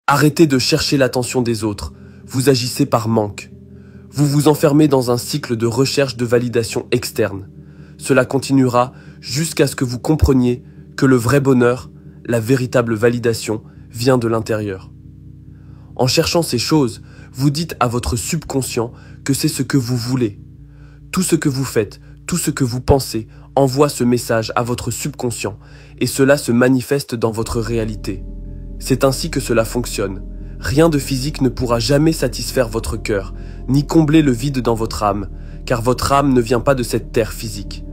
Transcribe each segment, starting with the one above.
Arrêtez de chercher l'attention des autres, vous agissez par manque. Vous vous enfermez dans un cycle de recherche de validation externe. Cela continuera jusqu'à ce que vous compreniez que le vrai bonheur, la véritable validation, vient de l'intérieur. En cherchant ces choses, vous dites à votre subconscient que c'est ce que vous voulez. Tout ce que vous faites, tout ce que vous pensez, envoie ce message à votre subconscient et cela se manifeste dans votre réalité. C'est ainsi que cela fonctionne. Rien de physique ne pourra jamais satisfaire votre cœur, ni combler le vide dans votre âme, car votre âme ne vient pas de cette terre physique.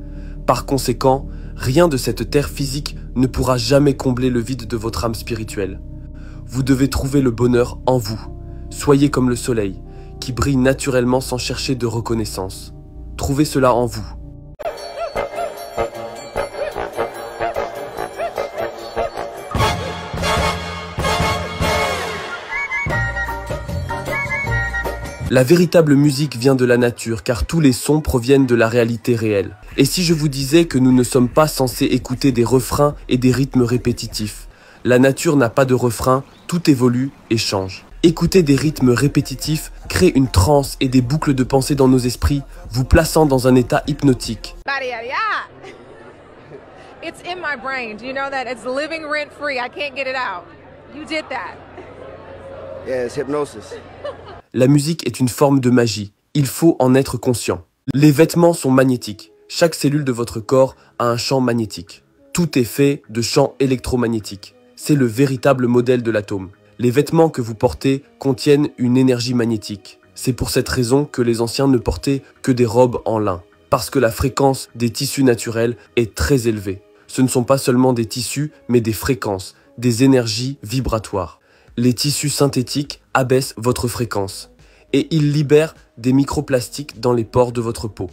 Par conséquent, rien de cette terre physique ne pourra jamais combler le vide de votre âme spirituelle. Vous devez trouver le bonheur en vous. Soyez comme le soleil, qui brille naturellement sans chercher de reconnaissance. Trouvez cela en vous. La véritable musique vient de la nature, car tous les sons proviennent de la réalité réelle. Et si je vous disais que nous ne sommes pas censés écouter des refrains et des rythmes répétitifs? La nature n'a pas de refrain, tout évolue et change. Écouter des rythmes répétitifs crée une transe et des boucles de pensée dans nos esprits, vous plaçant dans un état hypnotique. It's in my brain. Do you know that? It's living rent free. I can't get it out. You did that. Yeah, it's hypnosis. La musique est une forme de magie. Il faut en être conscient. Les vêtements sont magnétiques. Chaque cellule de votre corps a un champ magnétique. Tout est fait de champs électromagnétiques. C'est le véritable modèle de l'atome. Les vêtements que vous portez contiennent une énergie magnétique. C'est pour cette raison que les anciens ne portaient que des robes en lin. Parce que la fréquence des tissus naturels est très élevée. Ce ne sont pas seulement des tissus, mais des fréquences, des énergies vibratoires. Les tissus synthétiques abaissent votre fréquence et ils libèrent des microplastiques dans les pores de votre peau.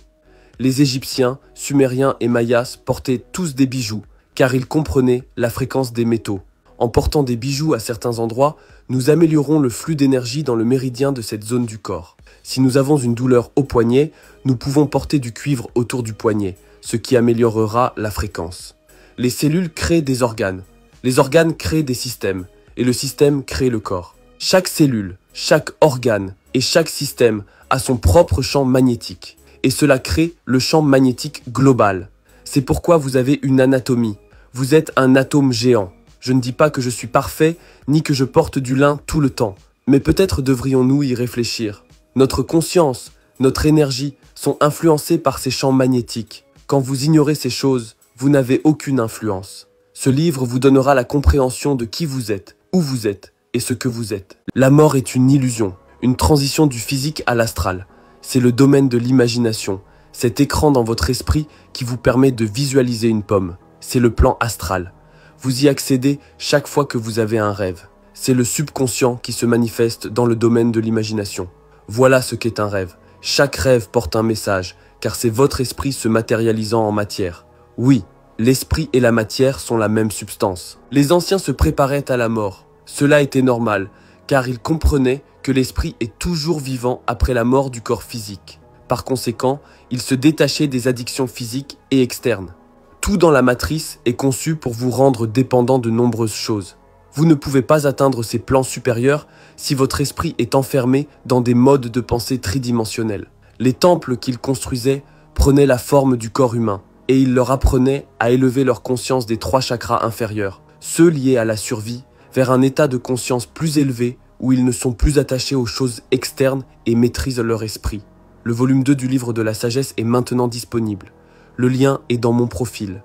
Les Égyptiens, Sumériens et Mayas portaient tous des bijoux car ils comprenaient la fréquence des métaux. En portant des bijoux à certains endroits, nous améliorons le flux d'énergie dans le méridien de cette zone du corps. Si nous avons une douleur au poignet, nous pouvons porter du cuivre autour du poignet, ce qui améliorera la fréquence. Les cellules créent des organes. Les organes créent des systèmes. Et le système crée le corps. Chaque cellule, chaque organe et chaque système a son propre champ magnétique. Et cela crée le champ magnétique global. C'est pourquoi vous avez une anatomie. Vous êtes un atome géant. Je ne dis pas que je suis parfait, ni que je porte du lin tout le temps. Mais peut-être devrions-nous y réfléchir. Notre conscience, notre énergie sont influencées par ces champs magnétiques. Quand vous ignorez ces choses, vous n'avez aucune influence. Ce livre vous donnera la compréhension de qui vous êtes, où vous êtes et ce que vous êtes. La mort est une illusion, une transition du physique à l'astral. C'est le domaine de l'imagination, cet écran dans votre esprit qui vous permet de visualiser une pomme. C'est le plan astral. Vous y accédez chaque fois que vous avez un rêve. C'est le subconscient qui se manifeste dans le domaine de l'imagination. Voilà ce qu'est un rêve. Chaque rêve porte un message, car c'est votre esprit se matérialisant en matière. Oui, l'esprit et la matière sont la même substance. Les anciens se préparaient à la mort. Cela était normal, car ils comprenaient que l'esprit est toujours vivant après la mort du corps physique. Par conséquent, ils se détachaient des addictions physiques et externes. Tout dans la matrice est conçu pour vous rendre dépendant de nombreuses choses. Vous ne pouvez pas atteindre ces plans supérieurs si votre esprit est enfermé dans des modes de pensée tridimensionnels. Les temples qu'ils construisaient prenaient la forme du corps humain. Et il leur apprenait à élever leur conscience des 3 chakras inférieurs, ceux liés à la survie, vers un état de conscience plus élevé où ils ne sont plus attachés aux choses externes et maîtrisent leur esprit. Le volume 2 du livre de la sagesse est maintenant disponible. Le lien est dans mon profil.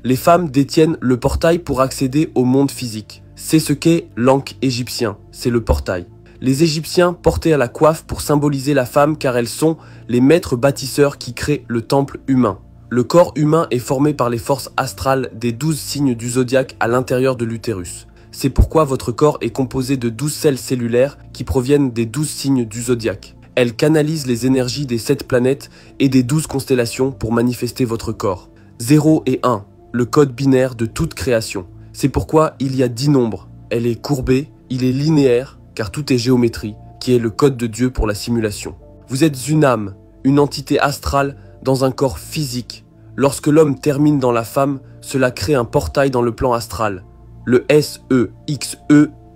Les femmes détiennent le portail pour accéder au monde physique. C'est ce qu'est l'Ankh égyptien, c'est le portail. Les Égyptiens portaient à la coiffe pour symboliser la femme car elles sont les maîtres bâtisseurs qui créent le temple humain. Le corps humain est formé par les forces astrales des 12 signes du zodiaque à l'intérieur de l'utérus. C'est pourquoi votre corps est composé de 12 cellules cellulaires qui proviennent des 12 signes du zodiaque. Elles canalisent les énergies des 7 planètes et des 12 constellations pour manifester votre corps. 0 et 1, le code binaire de toute création. C'est pourquoi il y a 10 nombres. Elle est courbée, il est linéaire, car tout est géométrie, qui est le code de Dieu pour la simulation. Vous êtes une âme, une entité astrale dans un corps physique. Lorsque l'homme termine dans la femme, cela crée un portail dans le plan astral. Le SEXE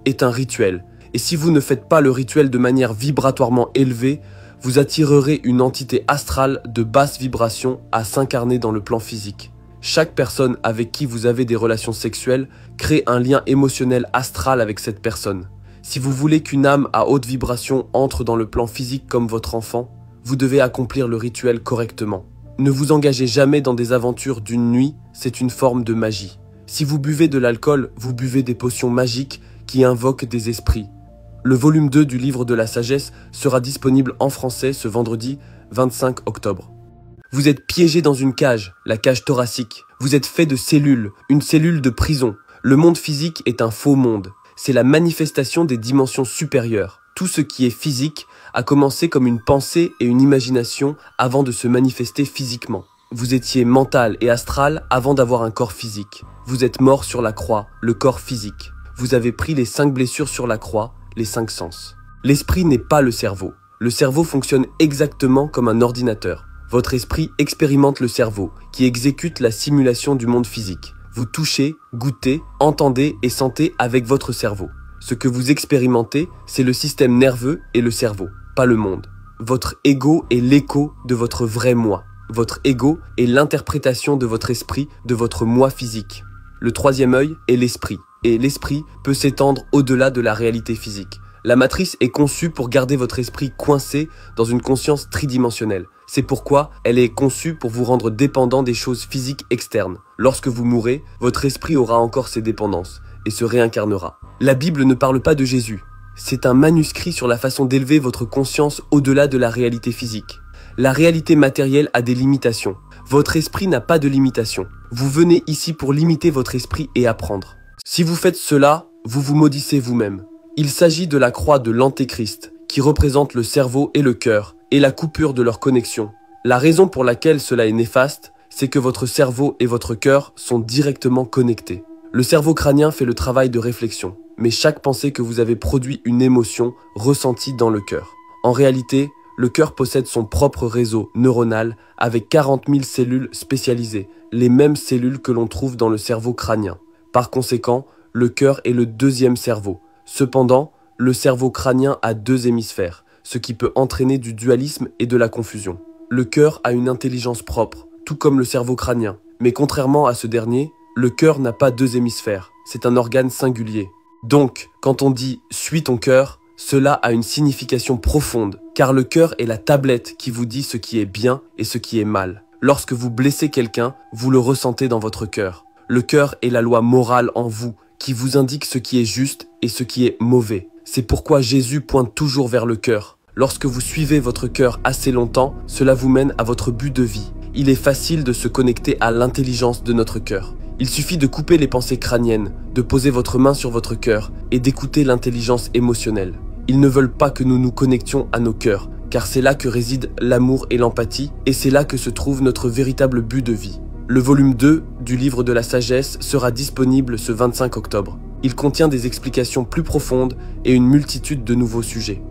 est un rituel. Et si vous ne faites pas le rituel de manière vibratoirement élevée, vous attirerez une entité astrale de basse vibration à s'incarner dans le plan physique. Chaque personne avec qui vous avez des relations sexuelles crée un lien émotionnel astral avec cette personne. Si vous voulez qu'une âme à haute vibration entre dans le plan physique comme votre enfant, vous devez accomplir le rituel correctement. Ne vous engagez jamais dans des aventures d'une nuit, c'est une forme de magie. Si vous buvez de l'alcool, vous buvez des potions magiques qui invoquent des esprits. Le volume 2 du livre de la sagesse sera disponible en français ce vendredi 25 octobre. Vous êtes piégé dans une cage, la cage thoracique. Vous êtes fait de cellules, une cellule de prison. Le monde physique est un faux monde. C'est la manifestation des dimensions supérieures. Tout ce qui est physique a commencé comme une pensée et une imagination avant de se manifester physiquement. Vous étiez mental et astral avant d'avoir un corps physique. Vous êtes mort sur la croix, le corps physique. Vous avez pris les 5 blessures sur la croix, les 5 sens. L'esprit n'est pas le cerveau. Le cerveau fonctionne exactement comme un ordinateur. Votre esprit expérimente le cerveau, qui exécute la simulation du monde physique. Vous touchez, goûtez, entendez et sentez avec votre cerveau. Ce que vous expérimentez, c'est le système nerveux et le cerveau, pas le monde. Votre ego est l'écho de votre vrai moi. Votre ego est l'interprétation de votre esprit, de votre moi physique. Le troisième œil est l'esprit, et l'esprit peut s'étendre au-delà de la réalité physique. La matrice est conçue pour garder votre esprit coincé dans une conscience tridimensionnelle. C'est pourquoi elle est conçue pour vous rendre dépendant des choses physiques externes. Lorsque vous mourrez, votre esprit aura encore ses dépendances et se réincarnera. La Bible ne parle pas de Jésus. C'est un manuscrit sur la façon d'élever votre conscience au-delà de la réalité physique. La réalité matérielle a des limitations. Votre esprit n'a pas de limitation. Vous venez ici pour limiter votre esprit et apprendre. Si vous faites cela, vous vous maudissez vous-même. Il s'agit de la croix de l'Antéchrist, qui représente le cerveau et le cœur, et la coupure de leur connexion. La raison pour laquelle cela est néfaste, c'est que votre cerveau et votre cœur sont directement connectés. Le cerveau crânien fait le travail de réflexion, mais chaque pensée que vous avez produit une émotion ressentie dans le cœur. En réalité, le cœur possède son propre réseau neuronal avec 40 000 cellules spécialisées, les mêmes cellules que l'on trouve dans le cerveau crânien. Par conséquent, le cœur est le deuxième cerveau. Cependant, le cerveau crânien a 2 hémisphères, ce qui peut entraîner du dualisme et de la confusion. Le cœur a une intelligence propre, tout comme le cerveau crânien. Mais contrairement à ce dernier, le cœur n'a pas 2 hémisphères, c'est un organe singulier. Donc, quand on dit « suis ton cœur », cela a une signification profonde, car le cœur est la tablette qui vous dit ce qui est bien et ce qui est mal. Lorsque vous blessez quelqu'un, vous le ressentez dans votre cœur. Le cœur est la loi morale en vous, qui vous indique ce qui est juste et ce qui est mauvais. C'est pourquoi Jésus pointe toujours vers le cœur. Lorsque vous suivez votre cœur assez longtemps, cela vous mène à votre but de vie. Il est facile de se connecter à l'intelligence de notre cœur. Il suffit de couper les pensées crâniennes, de poser votre main sur votre cœur et d'écouter l'intelligence émotionnelle. Ils ne veulent pas que nous nous connections à nos cœurs, car c'est là que résident l'amour et l'empathie, et c'est là que se trouve notre véritable but de vie. Le volume 2 du livre de la sagesse sera disponible ce 25 octobre. Il contient des explications plus profondes et une multitude de nouveaux sujets.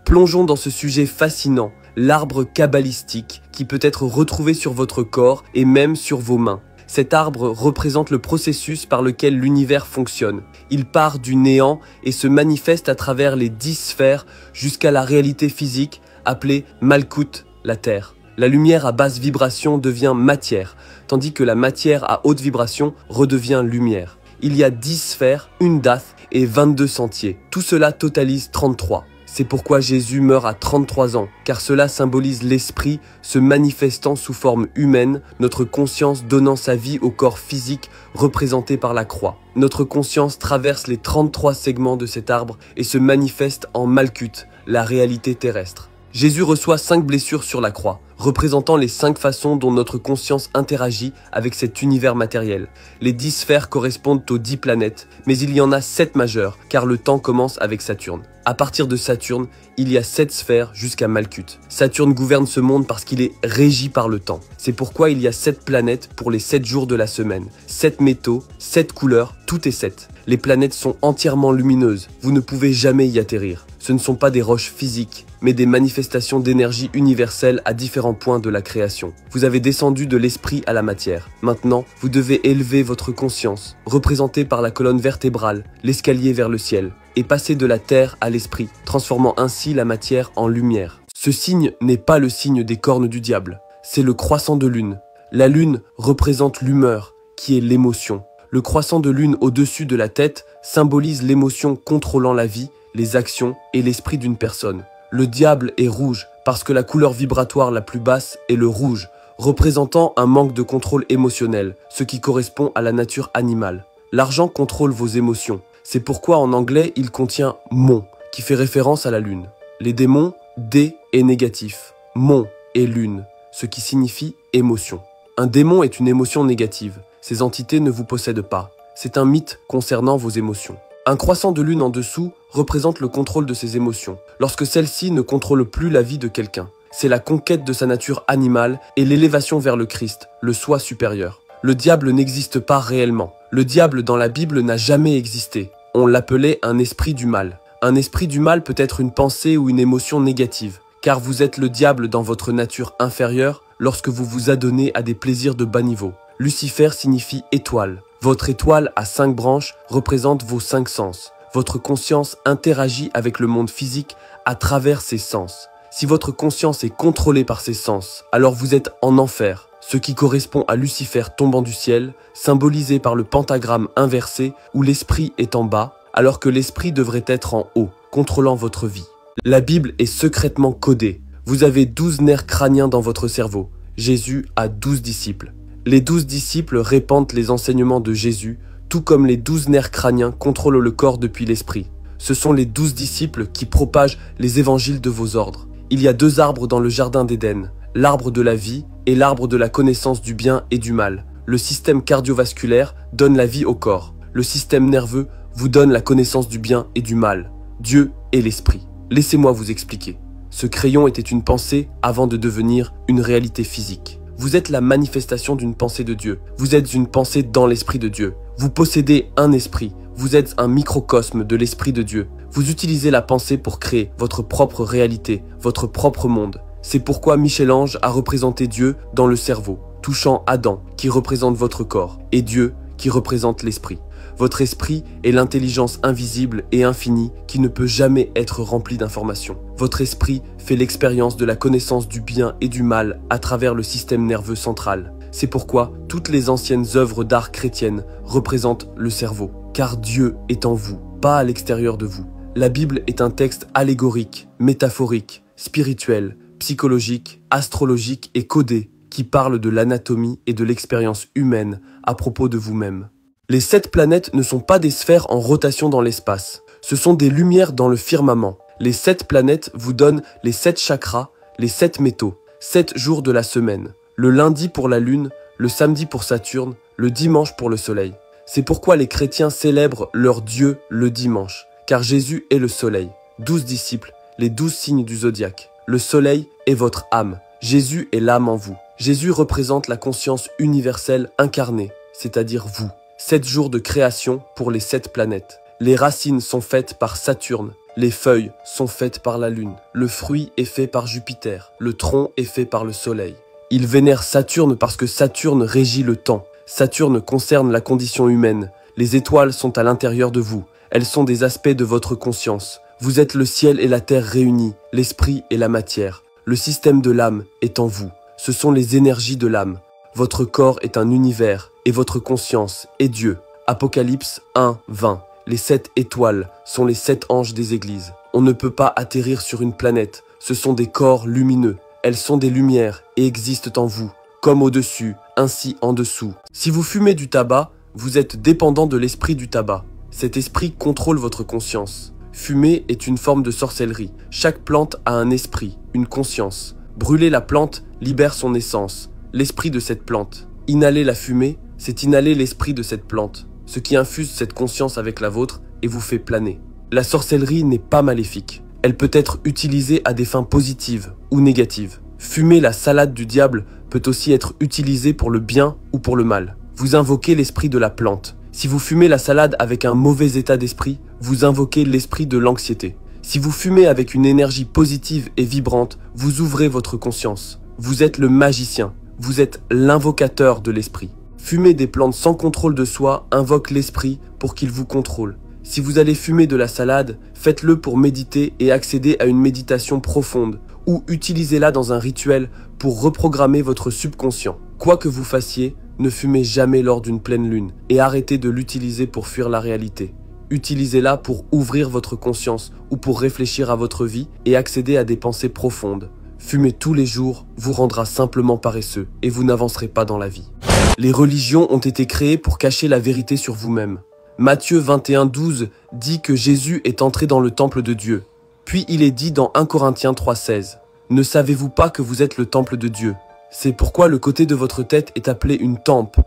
Plongeons dans ce sujet fascinant, l'arbre kabbalistique, qui peut être retrouvé sur votre corps et même sur vos mains. Cet arbre représente le processus par lequel l'univers fonctionne. Il part du néant et se manifeste à travers les 10 sphères jusqu'à la réalité physique appelée Malkout, la Terre. La lumière à basse vibration devient matière, tandis que la matière à haute vibration redevient lumière. Il y a 10 sphères, une dath et 22 sentiers. Tout cela totalise 33. C'est pourquoi Jésus meurt à 33 ans, car cela symbolise l'esprit se manifestant sous forme humaine, notre conscience donnant sa vie au corps physique représenté par la croix. Notre conscience traverse les 33 segments de cet arbre et se manifeste en Malkuth, la réalité terrestre. Jésus reçoit 5 blessures sur la croix, représentant les 5 façons dont notre conscience interagit avec cet univers matériel. Les 10 sphères correspondent aux 10 planètes, mais il y en a 7 majeures, car le temps commence avec Saturne. À partir de Saturne, il y a 7 sphères jusqu'à Malkuth. Saturne gouverne ce monde parce qu'il est régi par le temps. C'est pourquoi il y a 7 planètes pour les 7 jours de la semaine. 7 métaux, 7 couleurs, tout est 7. Les planètes sont entièrement lumineuses, vous ne pouvez jamais y atterrir. Ce ne sont pas des roches physiques, mais des manifestations d'énergie universelle à différents points de la création. Vous avez descendu de l'esprit à la matière. Maintenant, vous devez élever votre conscience, représentée par la colonne vertébrale, l'escalier vers le ciel, et passer de la terre à l'esprit, transformant ainsi la matière en lumière. Ce signe n'est pas le signe des cornes du diable, c'est le croissant de lune. La lune représente l'humeur, qui est l'émotion. Le croissant de lune au-dessus de la tête symbolise l'émotion contrôlant la vie, les actions et l'esprit d'une personne. Le diable est rouge parce que la couleur vibratoire la plus basse est le rouge, représentant un manque de contrôle émotionnel, ce qui correspond à la nature animale. L'argent contrôle vos émotions. C'est pourquoi en anglais il contient mon, qui fait référence à la lune. Les démons, dé est négatif, mon est lune, ce qui signifie émotion. Un démon est une émotion négative. Ces entités ne vous possèdent pas. C'est un mythe concernant vos émotions. Un croissant de lune en dessous représente le contrôle de ses émotions, lorsque celle-ci ne contrôle plus la vie de quelqu'un. C'est la conquête de sa nature animale et l'élévation vers le Christ, le soi supérieur. Le diable n'existe pas réellement. Le diable dans la Bible n'a jamais existé. On l'appelait un esprit du mal. Un esprit du mal peut être une pensée ou une émotion négative, car vous êtes le diable dans votre nature inférieure lorsque vous vous adonnez à des plaisirs de bas niveau. Lucifer signifie étoile. Votre étoile à 5 branches représente vos 5 sens. Votre conscience interagit avec le monde physique à travers ses sens. Si votre conscience est contrôlée par ses sens, alors vous êtes en enfer, ce qui correspond à Lucifer tombant du ciel, symbolisé par le pentagramme inversé où l'esprit est en bas, alors que l'esprit devrait être en haut, contrôlant votre vie. La Bible est secrètement codée. Vous avez 12 nerfs crâniens dans votre cerveau. Jésus a 12 disciples. Les 12 disciples répandent les enseignements de Jésus, tout comme les 12 nerfs crâniens contrôlent le corps depuis l'esprit. Ce sont les 12 disciples qui propagent les évangiles de vos ordres. Il y a 2 arbres dans le jardin d'Éden, l'arbre de la vie et l'arbre de la connaissance du bien et du mal. Le système cardiovasculaire donne la vie au corps. Le système nerveux vous donne la connaissance du bien et du mal. Dieu est l'esprit. Laissez-moi vous expliquer. Ce crayon était une pensée avant de devenir une réalité physique. Vous êtes la manifestation d'une pensée de Dieu. Vous êtes une pensée dans l'esprit de Dieu. Vous possédez un esprit. Vous êtes un microcosme de l'esprit de Dieu. Vous utilisez la pensée pour créer votre propre réalité, votre propre monde. C'est pourquoi Michel-Ange a représenté Dieu dans le cerveau, touchant Adam, qui représente votre corps, et Dieu, qui représente l'esprit. Votre esprit est l'intelligence invisible et infinie qui ne peut jamais être remplie d'informations. Votre esprit fait l'expérience de la connaissance du bien et du mal à travers le système nerveux central. C'est pourquoi toutes les anciennes œuvres d'art chrétiennes représentent le cerveau, car Dieu est en vous, pas à l'extérieur de vous. La Bible est un texte allégorique, métaphorique, spirituel, psychologique, astrologique et codé qui parle de l'anatomie et de l'expérience humaine à propos de vous-même. Les 7 planètes ne sont pas des sphères en rotation dans l'espace, ce sont des lumières dans le firmament. Les 7 planètes vous donnent les 7 chakras, les 7 métaux, 7 jours de la semaine. Le lundi pour la lune, le samedi pour Saturne, le dimanche pour le soleil. C'est pourquoi les chrétiens célèbrent leur Dieu le dimanche, car Jésus est le soleil. 12 disciples, les 12 signes du zodiaque. Le soleil est votre âme, Jésus est l'âme en vous. Jésus représente la conscience universelle incarnée, c'est-à-dire vous. 7 jours de création pour les 7 planètes. Les racines sont faites par Saturne, les feuilles sont faites par la Lune, le fruit est fait par Jupiter, le tronc est fait par le Soleil. Ils vénèrent Saturne parce que Saturne régit le temps. Saturne concerne la condition humaine. Les étoiles sont à l'intérieur de vous. Elles sont des aspects de votre conscience. Vous êtes le ciel et la terre réunis, l'esprit et la matière. Le système de l'âme est en vous. Ce sont les énergies de l'âme. Votre corps est un univers et votre conscience est Dieu. Apocalypse 1, 20. Les 7 étoiles sont les 7 anges des églises. On ne peut pas atterrir sur une planète. Ce sont des corps lumineux. Elles sont des lumières et existent en vous. Comme au-dessus, ainsi en dessous. Si vous fumez du tabac, vous êtes dépendant de l'esprit du tabac. Cet esprit contrôle votre conscience. Fumer est une forme de sorcellerie. Chaque plante a un esprit, une conscience. Brûler la plante libère son essence, l'esprit de cette plante. Inhaler la fumée, c'est inhaler l'esprit de cette plante, ce qui infuse cette conscience avec la vôtre et vous fait planer. La sorcellerie n'est pas maléfique. Elle peut être utilisée à des fins positives ou négatives. Fumer la salade du diable peut aussi être utilisée pour le bien ou pour le mal. Vous invoquez l'esprit de la plante. Si vous fumez la salade avec un mauvais état d'esprit, vous invoquez l'esprit de l'anxiété. Si vous fumez avec une énergie positive et vibrante, vous ouvrez votre conscience. Vous êtes le magicien, vous êtes l'invocateur de l'esprit. Fumer des plantes sans contrôle de soi invoque l'esprit pour qu'il vous contrôle. Si vous allez fumer de la salade, faites-le pour méditer et accéder à une méditation profonde, ou utilisez-la dans un rituel pour reprogrammer votre subconscient. Quoi que vous fassiez, ne fumez jamais lors d'une pleine lune et arrêtez de l'utiliser pour fuir la réalité. Utilisez-la pour ouvrir votre conscience ou pour réfléchir à votre vie et accéder à des pensées profondes. Fumer tous les jours vous rendra simplement paresseux et vous n'avancerez pas dans la vie. Les religions ont été créées pour cacher la vérité sur vous-même. Matthieu 21:12 dit que Jésus est entré dans le temple de Dieu. Puis il est dit dans 1 Corinthiens 3:16 « Ne savez-vous pas que vous êtes le temple de Dieu ? C'est pourquoi le côté de votre tête est appelé une tempe,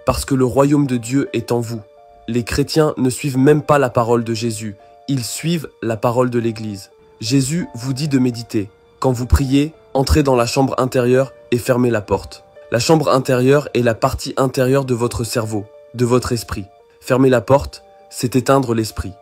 parce que le royaume de Dieu est en vous. » Les chrétiens ne suivent même pas la parole de Jésus, ils suivent la parole de l'Église. Jésus vous dit de méditer. Quand vous priez, entrez dans la chambre intérieure et fermez la porte. La chambre intérieure est la partie intérieure de votre cerveau, de votre esprit. Fermer la porte, c'est éteindre l'esprit.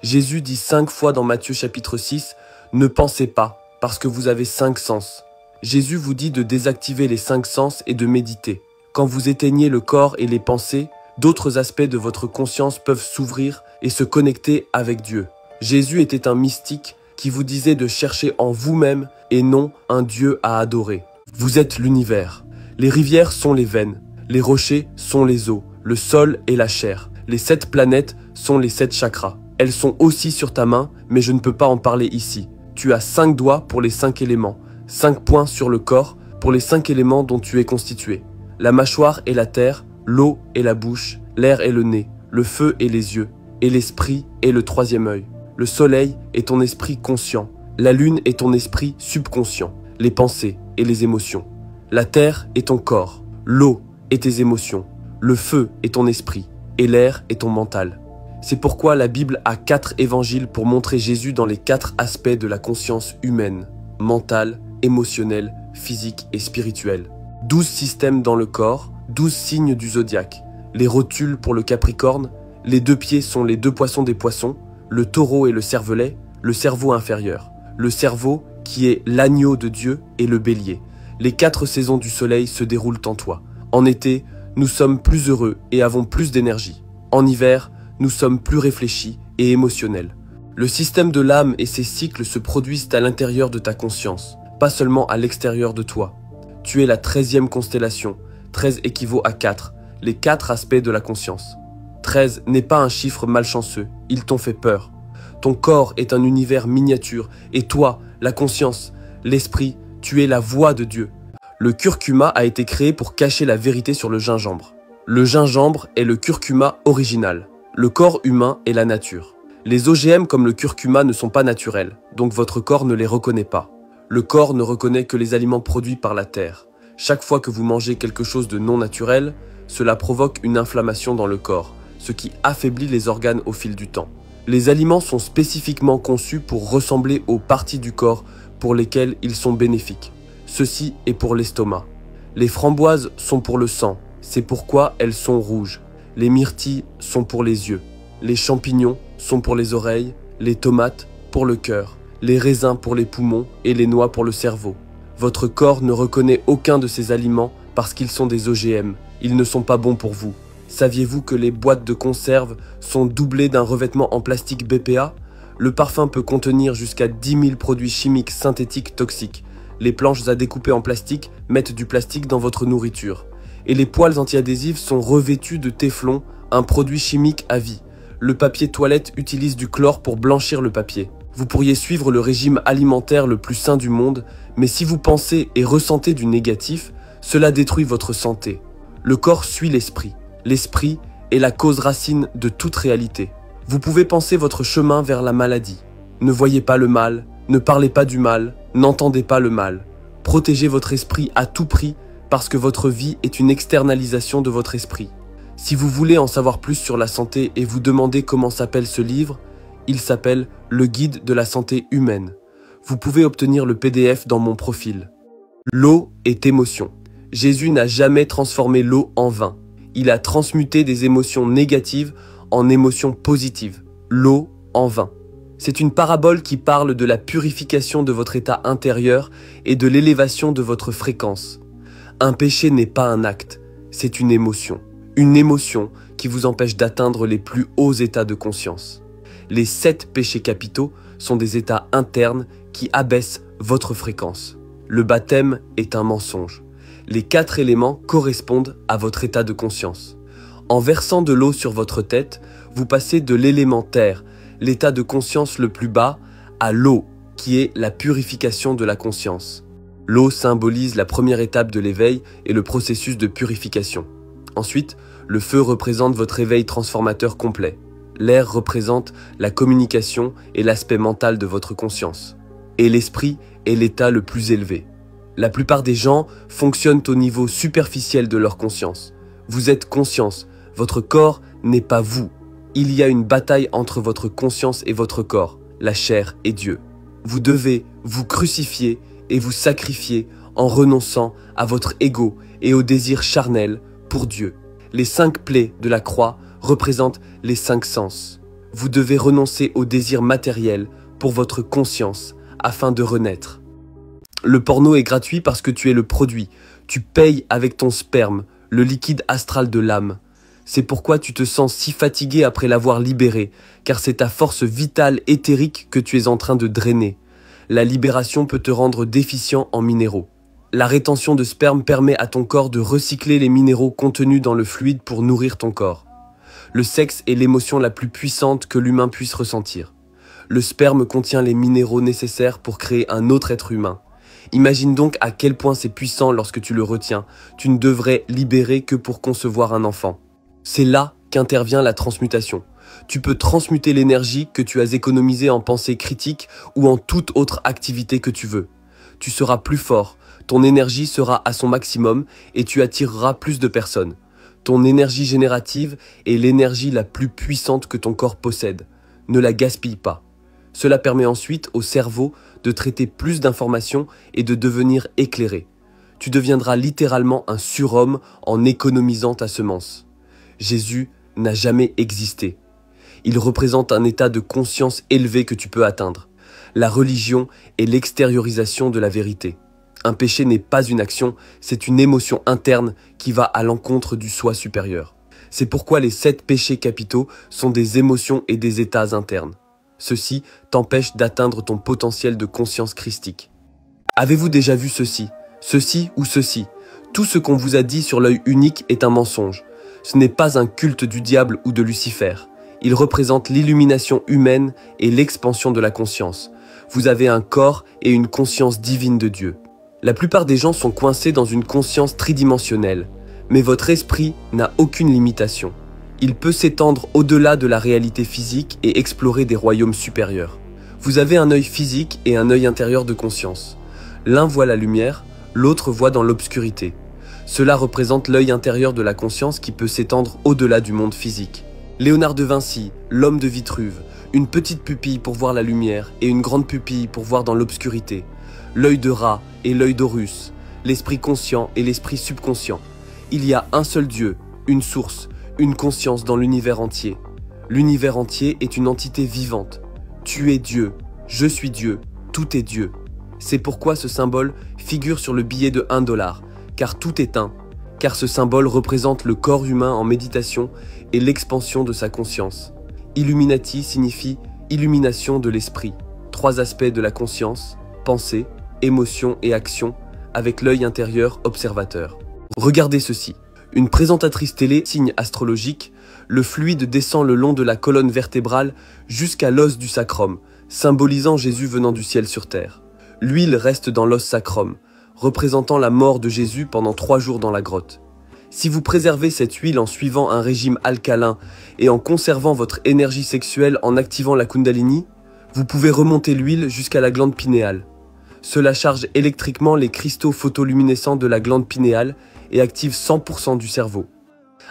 Jésus dit 5 fois dans Matthieu chapitre 6, « Ne pensez pas, parce que vous avez 5 sens. » Jésus vous dit de désactiver les 5 sens et de méditer. Quand vous éteignez le corps et les pensées, d'autres aspects de votre conscience peuvent s'ouvrir et se connecter avec Dieu. Jésus était un mystique qui vous disait de chercher en vous-même et non un Dieu à adorer. Vous êtes l'univers. Les rivières sont les veines, les rochers sont les eaux, le sol est la chair. Les 7 planètes sont les 7 chakras. Elles sont aussi sur ta main, mais je ne peux pas en parler ici. Tu as 5 doigts pour les 5 éléments, 5 points sur le corps pour les 5 éléments dont tu es constitué. La mâchoire est la terre, l'eau est la bouche, l'air est le nez, le feu est les yeux, et l'esprit est le 3e œil. Le soleil est ton esprit conscient, la lune est ton esprit subconscient, les pensées et les émotions. La terre est ton corps, l'eau est tes émotions, le feu est ton esprit, et l'air est ton mental. C'est pourquoi la Bible a 4 évangiles pour montrer Jésus dans les 4 aspects de la conscience humaine, mentale, émotionnelle, physique et spirituelle. 12 systèmes dans le corps, 12 signes du zodiaque. Les rotules pour le Capricorne, les 2 pieds sont les 2 poissons des poissons, le taureau et le cervelet, le cerveau inférieur. Le cerveau qui est l'agneau de Dieu et le bélier. Les 4 saisons du soleil se déroulent en toi. En été, nous sommes plus heureux et avons plus d'énergie. En hiver, nous sommes plus réfléchis et émotionnels. Le système de l'âme et ses cycles se produisent à l'intérieur de ta conscience, pas seulement à l'extérieur de toi. Tu es la 13e constellation. 13 équivaut à 4, les 4 aspects de la conscience. 13 n'est pas un chiffre malchanceux, ils t'ont fait peur. Ton corps est un univers miniature, et toi, la conscience, l'esprit, tu es la voix de Dieu. Le curcuma a été créé pour cacher la vérité sur le gingembre. Le gingembre est le curcuma original. Le corps humain est la nature. Les OGM comme le curcuma ne sont pas naturels, donc votre corps ne les reconnaît pas. Le corps ne reconnaît que les aliments produits par la terre. Chaque fois que vous mangez quelque chose de non naturel, cela provoque une inflammation dans le corps, ce qui affaiblit les organes au fil du temps. Les aliments sont spécifiquement conçus pour ressembler aux parties du corps pour lesquelles ils sont bénéfiques. Ceci est pour l'estomac. Les framboises sont pour le sang, c'est pourquoi elles sont rouges. Les myrtilles sont pour les yeux. Les champignons sont pour les oreilles, les tomates pour le cœur, les raisins pour les poumons et les noix pour le cerveau. Votre corps ne reconnaît aucun de ces aliments parce qu'ils sont des OGM. Ils ne sont pas bons pour vous. Saviez-vous que les boîtes de conserve sont doublées d'un revêtement en plastique BPA? Le parfum peut contenir jusqu'à 10 000 produits chimiques synthétiques toxiques. Les planches à découper en plastique mettent du plastique dans votre nourriture. Et les poêles antiadhésives sont revêtues de téflon, un produit chimique à vie. Le papier toilette utilise du chlore pour blanchir le papier. Vous pourriez suivre le régime alimentaire le plus sain du monde, mais si vous pensez et ressentez du négatif, cela détruit votre santé. Le corps suit l'esprit. L'esprit est la cause racine de toute réalité. Vous pouvez penser votre chemin vers la maladie. Ne voyez pas le mal, ne parlez pas du mal, n'entendez pas le mal. Protégez votre esprit à tout prix parce que votre vie est une externalisation de votre esprit. Si vous voulez en savoir plus sur la santé et vous demandez comment s'appelle ce livre, il s'appelle « Le guide de la santé humaine ». Vous pouvez obtenir le PDF dans mon profil. L'eau est émotion. Jésus n'a jamais transformé l'eau en vin. Il a transmuté des émotions négatives en émotions positives. L'eau en vin. C'est une parabole qui parle de la purification de votre état intérieur et de l'élévation de votre fréquence. Un péché n'est pas un acte, c'est une émotion. Une émotion qui vous empêche d'atteindre les plus hauts états de conscience. Les 7 péchés capitaux sont des états internes qui abaissent votre fréquence. Le baptême est un mensonge. Les 4 éléments correspondent à votre état de conscience. En versant de l'eau sur votre tête, vous passez de l'élément terre, l'état de conscience le plus bas, à l'eau, qui est la purification de la conscience. L'eau symbolise la première étape de l'éveil et le processus de purification. Ensuite, le feu représente votre éveil transformateur complet. L'air représente la communication et l'aspect mental de votre conscience. Et l'esprit est l'état le plus élevé. La plupart des gens fonctionnent au niveau superficiel de leur conscience. Vous êtes conscience, votre corps n'est pas vous. Il y a une bataille entre votre conscience et votre corps, la chair et Dieu. Vous devez vous crucifier et vous sacrifier en renonçant à votre ego et aux désirs charnels pour Dieu. Les 5 plaies de la croix représentent les 5 sens. Vous devez renoncer aux désirs matériels pour votre conscience afin de renaître. Le porno est gratuit parce que tu es le produit. Tu payes avec ton sperme, le liquide astral de l'âme. C'est pourquoi tu te sens si fatigué après l'avoir libéré, car c'est ta force vitale éthérique que tu es en train de drainer. La libération peut te rendre déficient en minéraux. La rétention de sperme permet à ton corps de recycler les minéraux contenus dans le fluide pour nourrir ton corps. Le sexe est l'émotion la plus puissante que l'humain puisse ressentir. Le sperme contient les minéraux nécessaires pour créer un autre être humain. Imagine donc à quel point c'est puissant lorsque tu le retiens. Tu ne devrais libérer que pour concevoir un enfant. C'est là qu'intervient la transmutation. Tu peux transmuter l'énergie que tu as économisée en pensée critique ou en toute autre activité que tu veux. Tu seras plus fort, ton énergie sera à son maximum et tu attireras plus de personnes. Ton énergie générative est l'énergie la plus puissante que ton corps possède. Ne la gaspille pas. Cela permet ensuite au cerveau de traiter plus d'informations et de devenir éclairé. Tu deviendras littéralement un surhomme en économisant ta semence. Jésus n'a jamais existé. Il représente un état de conscience élevé que tu peux atteindre. La religion est l'extériorisation de la vérité. Un péché n'est pas une action, c'est une émotion interne qui va à l'encontre du soi supérieur. C'est pourquoi les 7 péchés capitaux sont des émotions et des états internes. Ceci t'empêche d'atteindre ton potentiel de conscience christique. Avez-vous déjà vu ceci ou ceci? Tout ce qu'on vous a dit sur l'œil unique est un mensonge. Ce n'est pas un culte du diable ou de Lucifer. Il représente l'illumination humaine et l'expansion de la conscience. Vous avez un corps et une conscience divine de Dieu. La plupart des gens sont coincés dans une conscience tridimensionnelle, mais votre esprit n'a aucune limitation. Il peut s'étendre au-delà de la réalité physique et explorer des royaumes supérieurs. Vous avez un œil physique et un œil intérieur de conscience. L'un voit la lumière, l'autre voit dans l'obscurité. Cela représente l'œil intérieur de la conscience qui peut s'étendre au-delà du monde physique. Léonard de Vinci, l'homme de Vitruve, une petite pupille pour voir la lumière et une grande pupille pour voir dans l'obscurité. L'œil de rat et l'œil d'Horus, l'esprit conscient et l'esprit subconscient. Il y a un seul Dieu, une source, une conscience dans l'univers entier. L'univers entier est une entité vivante. Tu es Dieu, je suis Dieu, tout est Dieu. C'est pourquoi ce symbole figure sur le billet de 1 $, car tout est un, car ce symbole représente le corps humain en méditation et l'expansion de sa conscience. Illuminati signifie illumination de l'esprit. 3 aspects de la conscience, pensée, émotion et action, avec l'œil intérieur observateur. Regardez ceci. Une présentatrice télé, signe astrologique, le fluide descend le long de la colonne vertébrale jusqu'à l'os du sacrum, symbolisant Jésus venant du ciel sur terre. L'huile reste dans l'os sacrum, représentant la mort de Jésus pendant 3 jours dans la grotte. Si vous préservez cette huile en suivant un régime alcalin et en conservant votre énergie sexuelle en activant la Kundalini, vous pouvez remonter l'huile jusqu'à la glande pinéale. Cela charge électriquement les cristaux photoluminescents de la glande pinéale et active 100% du cerveau.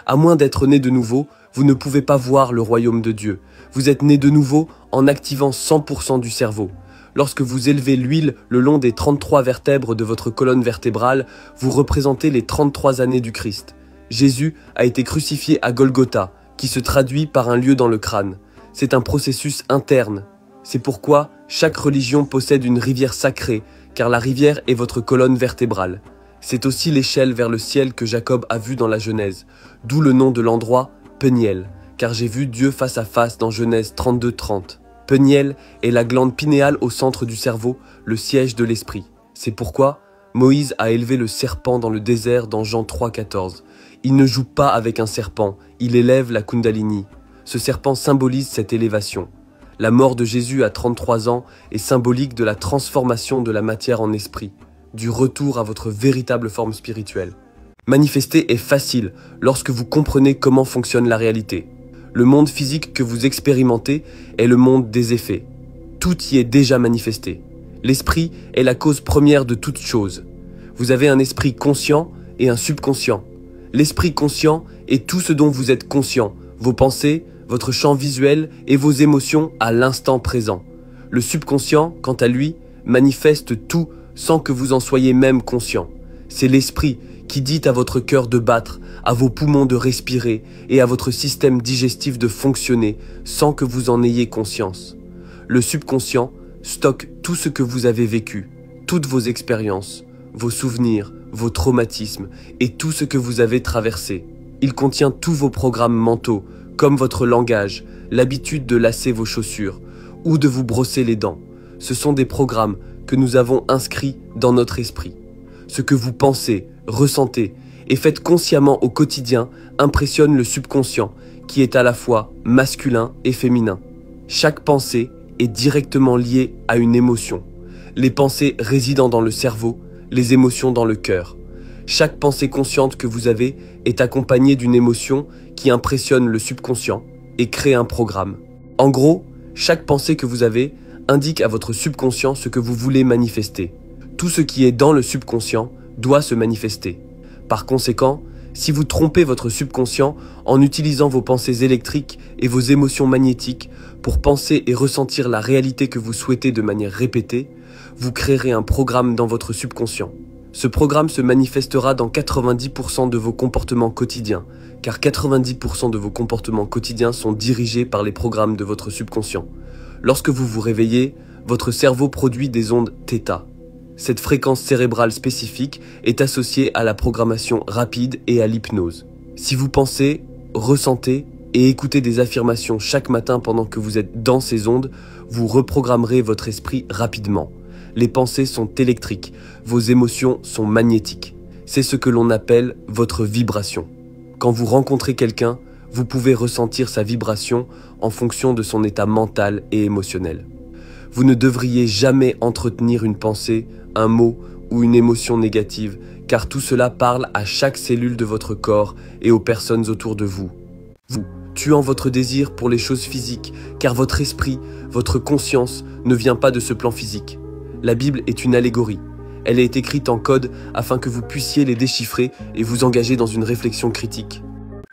À moins d'être né de nouveau, vous ne pouvez pas voir le royaume de Dieu. Vous êtes né de nouveau en activant 100% du cerveau. Lorsque vous élevez l'huile le long des 33 vertèbres de votre colonne vertébrale, vous représentez les 33 années du Christ. Jésus a été crucifié à Golgotha, qui se traduit par un lieu dans le crâne. C'est un processus interne. C'est pourquoi chaque religion possède une rivière sacrée, car la rivière est votre colonne vertébrale. C'est aussi l'échelle vers le ciel que Jacob a vue dans la Genèse, d'où le nom de l'endroit Peniel, car j'ai vu Dieu face à face dans Genèse 32:30. Peniel est la glande pinéale au centre du cerveau, le siège de l'esprit. C'est pourquoi Moïse a élevé le serpent dans le désert dans Jean 3:14. Il ne joue pas avec un serpent, il élève la Kundalini. Ce serpent symbolise cette élévation. La mort de Jésus à 33 ans est symbolique de la transformation de la matière en esprit, du retour à votre véritable forme spirituelle. Manifester est facile lorsque vous comprenez comment fonctionne la réalité. Le monde physique que vous expérimentez est le monde des effets. Tout y est déjà manifesté. L'esprit est la cause première de toute chose. Vous avez un esprit conscient et un subconscient. L'esprit conscient est tout ce dont vous êtes conscient, vos pensées, votre champ visuel et vos émotions à l'instant présent. Le subconscient, quant à lui, manifeste tout sans que vous en soyez même conscient. C'est l'esprit qui dit à votre cœur de battre, à vos poumons de respirer et à votre système digestif de fonctionner sans que vous en ayez conscience. Le subconscient stocke tout ce que vous avez vécu, toutes vos expériences, vos souvenirs, vos traumatismes et tout ce que vous avez traversé. Il contient tous vos programmes mentaux, comme votre langage, l'habitude de lasser vos chaussures ou de vous brosser les dents. Ce sont des programmes que nous avons inscrits dans notre esprit. Ce que vous pensez, ressentez et faites consciemment au quotidien impressionne le subconscient qui est à la fois masculin et féminin. Chaque pensée est directement liée à une émotion. Les pensées résidant dans le cerveau, les émotions dans le cœur. Chaque pensée consciente que vous avez est accompagnée d'une émotion qui impressionne le subconscient et crée un programme. En gros, chaque pensée que vous avez indique à votre subconscient ce que vous voulez manifester. Tout ce qui est dans le subconscient doit se manifester. Par conséquent, si vous trompez votre subconscient en utilisant vos pensées électriques et vos émotions magnétiques pour penser et ressentir la réalité que vous souhaitez de manière répétée, vous créerez un programme dans votre subconscient. Ce programme se manifestera dans 90% de vos comportements quotidiens, car 90% de vos comportements quotidiens sont dirigés par les programmes de votre subconscient. Lorsque vous vous réveillez, votre cerveau produit des ondes θ. Cette fréquence cérébrale spécifique est associée à la programmation rapide et à l'hypnose. Si vous pensez, ressentez et écoutez des affirmations chaque matin pendant que vous êtes dans ces ondes, vous reprogrammerez votre esprit rapidement. Les pensées sont électriques, vos émotions sont magnétiques. C'est ce que l'on appelle votre vibration. Quand vous rencontrez quelqu'un, vous pouvez ressentir sa vibration en fonction de son état mental et émotionnel. Vous ne devriez jamais entretenir une pensée, un mot ou une émotion négative, car tout cela parle à chaque cellule de votre corps et aux personnes autour de vous. Vous, tuant votre désir pour les choses physiques, car votre esprit, votre conscience ne vient pas de ce plan physique. La Bible est une allégorie. Elle est écrite en code afin que vous puissiez les déchiffrer et vous engager dans une réflexion critique.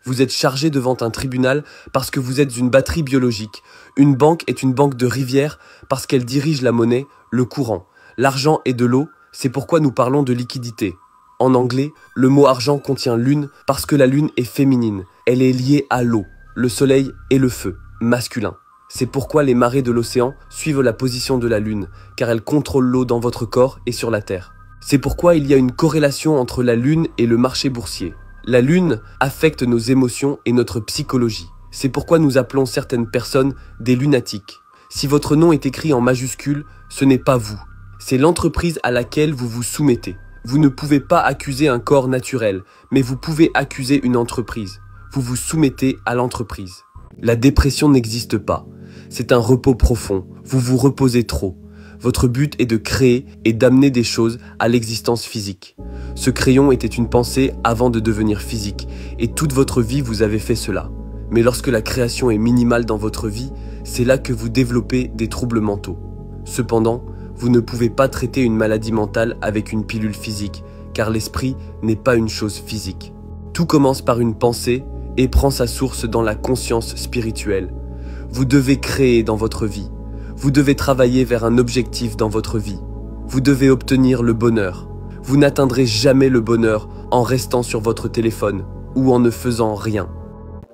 Vous êtes chargé devant un tribunal parce que vous êtes une batterie biologique. Une banque est une banque de rivières parce qu'elle dirige la monnaie, le courant. L'argent est de l'eau, c'est pourquoi nous parlons de liquidité. En anglais, le mot argent contient lune parce que la lune est féminine. Elle est liée à l'eau, le soleil et le feu, masculin. C'est pourquoi les marées de l'océan suivent la position de la lune, car elle contrôle l'eau dans votre corps et sur la terre. C'est pourquoi il y a une corrélation entre la lune et le marché boursier. La lune affecte nos émotions et notre psychologie. C'est pourquoi nous appelons certaines personnes des lunatiques. Si votre nom est écrit en majuscule, ce n'est pas vous. C'est l'entreprise à laquelle vous vous soumettez. Vous ne pouvez pas accuser un corps naturel, mais vous pouvez accuser une entreprise. Vous vous soumettez à l'entreprise. La dépression n'existe pas. C'est un repos profond. Vous vous reposez trop. Votre but est de créer et d'amener des choses à l'existence physique. Ce crayon était une pensée avant de devenir physique, et toute votre vie vous avez fait cela. Mais lorsque la création est minimale dans votre vie, c'est là que vous développez des troubles mentaux. Cependant, vous ne pouvez pas traiter une maladie mentale avec une pilule physique, car l'esprit n'est pas une chose physique. Tout commence par une pensée et prend sa source dans la conscience spirituelle. Vous devez créer dans votre vie. Vous devez travailler vers un objectif dans votre vie. Vous devez obtenir le bonheur. Vous n'atteindrez jamais le bonheur en restant sur votre téléphone ou en ne faisant rien.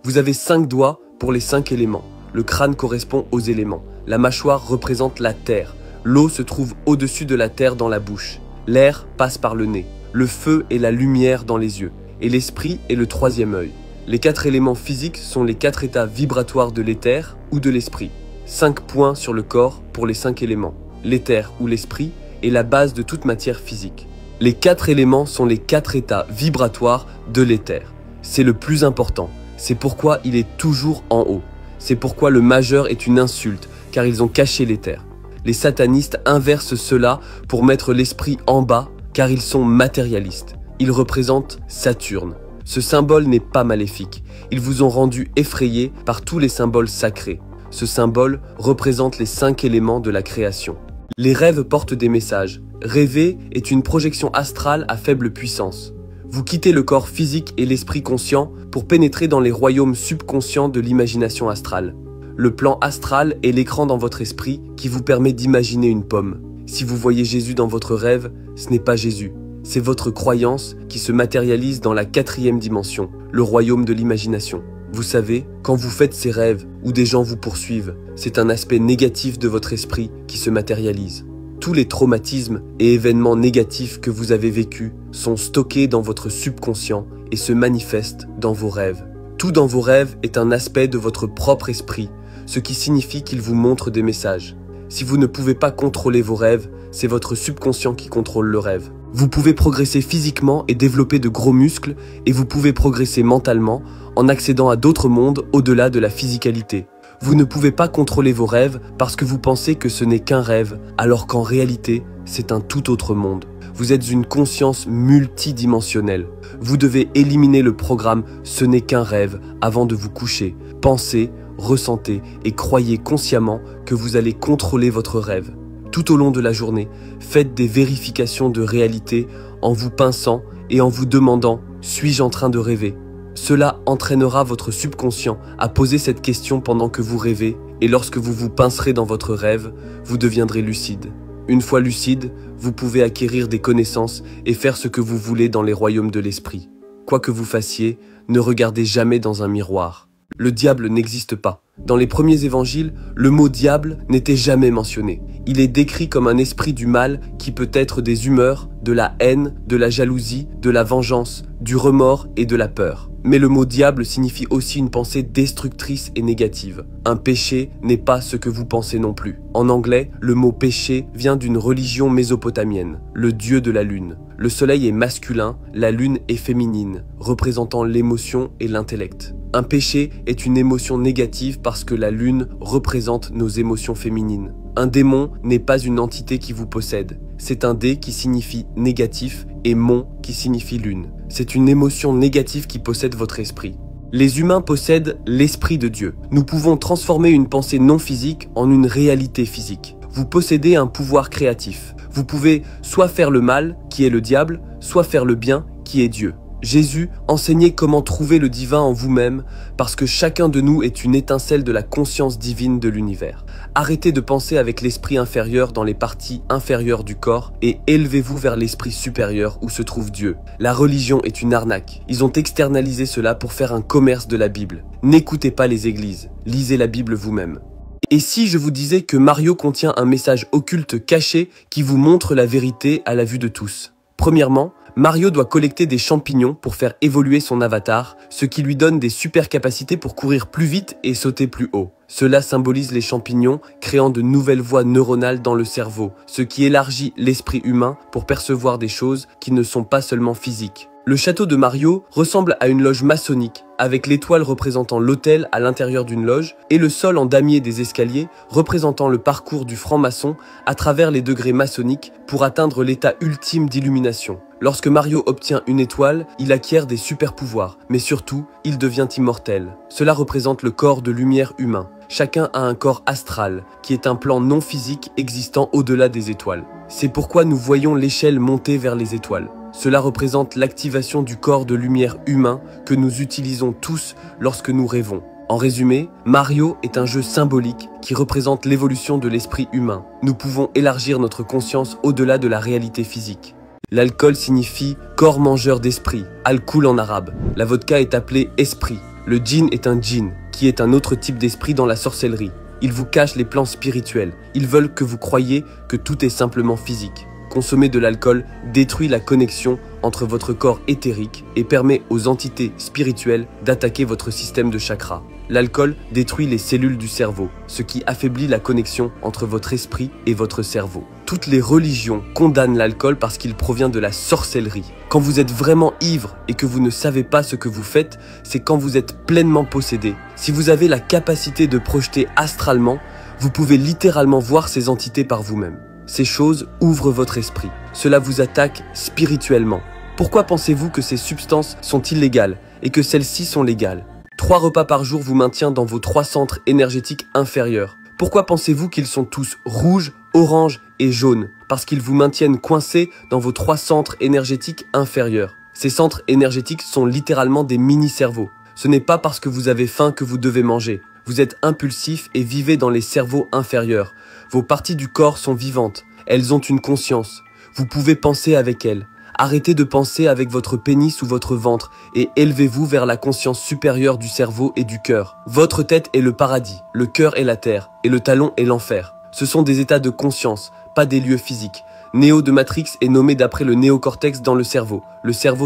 Vous avez 5 doigts pour les 5 éléments. Le crâne correspond aux éléments. La mâchoire représente la terre. L'eau se trouve au-dessus de la terre dans la bouche. L'air passe par le nez. Le feu est la lumière dans les yeux. Et l'esprit est le troisième œil. Les 4 éléments physiques sont les 4 états vibratoires de l'éther ou de l'esprit. 5 points sur le corps pour les 5 éléments. L'éther ou l'esprit est la base de toute matière physique. Les 4 éléments sont les 4 états vibratoires de l'éther. C'est le plus important. C'est pourquoi il est toujours en haut. C'est pourquoi le majeur est une insulte, car ils ont caché l'éther. Les satanistes inversent cela pour mettre l'esprit en bas, car ils sont matérialistes. Ils représentent Saturne. Ce symbole n'est pas maléfique. Ils vous ont rendu effrayés par tous les symboles sacrés. Ce symbole représente les 5 éléments de la création. Les rêves portent des messages. Rêver est une projection astrale à faible puissance. Vous quittez le corps physique et l'esprit conscient pour pénétrer dans les royaumes subconscients de l'imagination astrale. Le plan astral est l'écran dans votre esprit qui vous permet d'imaginer une pomme. Si vous voyez Jésus dans votre rêve, ce n'est pas Jésus. C'est votre croyance qui se matérialise dans la 4e dimension, le royaume de l'imagination. Vous savez, quand vous faites ces rêves où des gens vous poursuivent, c'est un aspect négatif de votre esprit qui se matérialise. Tous les traumatismes et événements négatifs que vous avez vécus sont stockés dans votre subconscient et se manifestent dans vos rêves. Tout dans vos rêves est un aspect de votre propre esprit, ce qui signifie qu'il vous montre des messages. Si vous ne pouvez pas contrôler vos rêves, c'est votre subconscient qui contrôle le rêve. Vous pouvez progresser physiquement et développer de gros muscles, et vous pouvez progresser mentalement en accédant à d'autres mondes au-delà de la physicalité. Vous ne pouvez pas contrôler vos rêves parce que vous pensez que ce n'est qu'un rêve, alors qu'en réalité, c'est un tout autre monde. Vous êtes une conscience multidimensionnelle. Vous devez éliminer le programme « ce n'est qu'un rêve » avant de vous coucher. Pensez, ressentez et croyez consciemment que vous allez contrôler votre rêve. Tout au long de la journée, faites des vérifications de réalité en vous pinçant et en vous demandant « suis-je en train de rêver ?» Cela entraînera votre subconscient à poser cette question pendant que vous rêvez, et lorsque vous vous pincerez dans votre rêve, vous deviendrez lucide. Une fois lucide, vous pouvez acquérir des connaissances et faire ce que vous voulez dans les royaumes de l'esprit. Quoi que vous fassiez, ne regardez jamais dans un miroir. Le diable n'existe pas. Dans les premiers évangiles, le mot diable n'était jamais mentionné. Il est décrit comme un esprit du mal qui peut être des humeurs, de la haine, de la jalousie, de la vengeance, du remords et de la peur. Mais le mot diable signifie aussi une pensée destructrice et négative. Un péché n'est pas ce que vous pensez non plus. En anglais, le mot péché vient d'une religion mésopotamienne, le dieu de la lune. Le soleil est masculin, la lune est féminine, représentant l'émotion et l'intellect. Un péché est une émotion négative parce que la lune représente nos émotions féminines. Un démon n'est pas une entité qui vous possède. C'est un dé qui signifie négatif et mon qui signifie lune. C'est une émotion négative qui possède votre esprit. Les humains possèdent l'esprit de Dieu. Nous pouvons transformer une pensée non physique en une réalité physique. Vous possédez un pouvoir créatif. Vous pouvez soit faire le mal, qui est le diable, soit faire le bien, qui est Dieu. Jésus enseignait comment trouver le divin en vous-même parce que chacun de nous est une étincelle de la conscience divine de l'univers. Arrêtez de penser avec l'esprit inférieur dans les parties inférieures du corps et élevez-vous vers l'esprit supérieur où se trouve Dieu. La religion est une arnaque. Ils ont externalisé cela pour faire un commerce de la Bible. N'écoutez pas les églises, lisez la Bible vous-même. Et si je vous disais que Mario contient un message occulte caché qui vous montre la vérité à la vue de tous? Premièrement, Mario doit collecter des champignons pour faire évoluer son avatar, ce qui lui donne des super capacités pour courir plus vite et sauter plus haut. Cela symbolise les champignons, créant de nouvelles voies neuronales dans le cerveau, ce qui élargit l'esprit humain pour percevoir des choses qui ne sont pas seulement physiques. Le château de Mario ressemble à une loge maçonnique, avec l'étoile représentant l'autel à l'intérieur d'une loge et le sol en damier des escaliers représentant le parcours du franc-maçon à travers les degrés maçonniques pour atteindre l'état ultime d'illumination. Lorsque Mario obtient une étoile, il acquiert des super-pouvoirs, mais surtout, il devient immortel. Cela représente le corps de lumière humain. Chacun a un corps astral, qui est un plan non physique existant au-delà des étoiles. C'est pourquoi nous voyons l'échelle monter vers les étoiles. Cela représente l'activation du corps de lumière humain que nous utilisons tous lorsque nous rêvons. En résumé, Mario est un jeu symbolique qui représente l'évolution de l'esprit humain. Nous pouvons élargir notre conscience au-delà de la réalité physique. L'alcool signifie corps mangeur d'esprit, al-koul en arabe. La vodka est appelée esprit. Le djinn est un djinn, qui est un autre type d'esprit dans la sorcellerie. Ils vous cachent les plans spirituels. Ils veulent que vous croyiez que tout est simplement physique. Consommer de l'alcool détruit la connexion entre votre corps éthérique et permet aux entités spirituelles d'attaquer votre système de chakras. L'alcool détruit les cellules du cerveau, ce qui affaiblit la connexion entre votre esprit et votre cerveau. Toutes les religions condamnent l'alcool parce qu'il provient de la sorcellerie. Quand vous êtes vraiment ivre et que vous ne savez pas ce que vous faites, c'est quand vous êtes pleinement possédé. Si vous avez la capacité de projeter astralement, vous pouvez littéralement voir ces entités par vous-même. Ces choses ouvrent votre esprit. Cela vous attaque spirituellement. Pourquoi pensez-vous que ces substances sont illégales et que celles-ci sont légales ? 3 repas par jour vous maintient dans vos 3 centres énergétiques inférieurs. Pourquoi pensez-vous qu'ils sont tous rouges, oranges et jaunes ? Parce qu'ils vous maintiennent coincés dans vos 3 centres énergétiques inférieurs. Ces centres énergétiques sont littéralement des mini-cerveaux. Ce n'est pas parce que vous avez faim que vous devez manger. Vous êtes impulsif et vivez dans les cerveaux inférieurs. Vos parties du corps sont vivantes. Elles ont une conscience. Vous pouvez penser avec elles. Arrêtez de penser avec votre pénis ou votre ventre et élevez-vous vers la conscience supérieure du cerveau et du cœur. Votre tête est le paradis, le cœur est la terre et le talon est l'enfer. Ce sont des états de conscience, pas des lieux physiques. Néo de Matrix est nommé d'après le néocortex dans le cerveau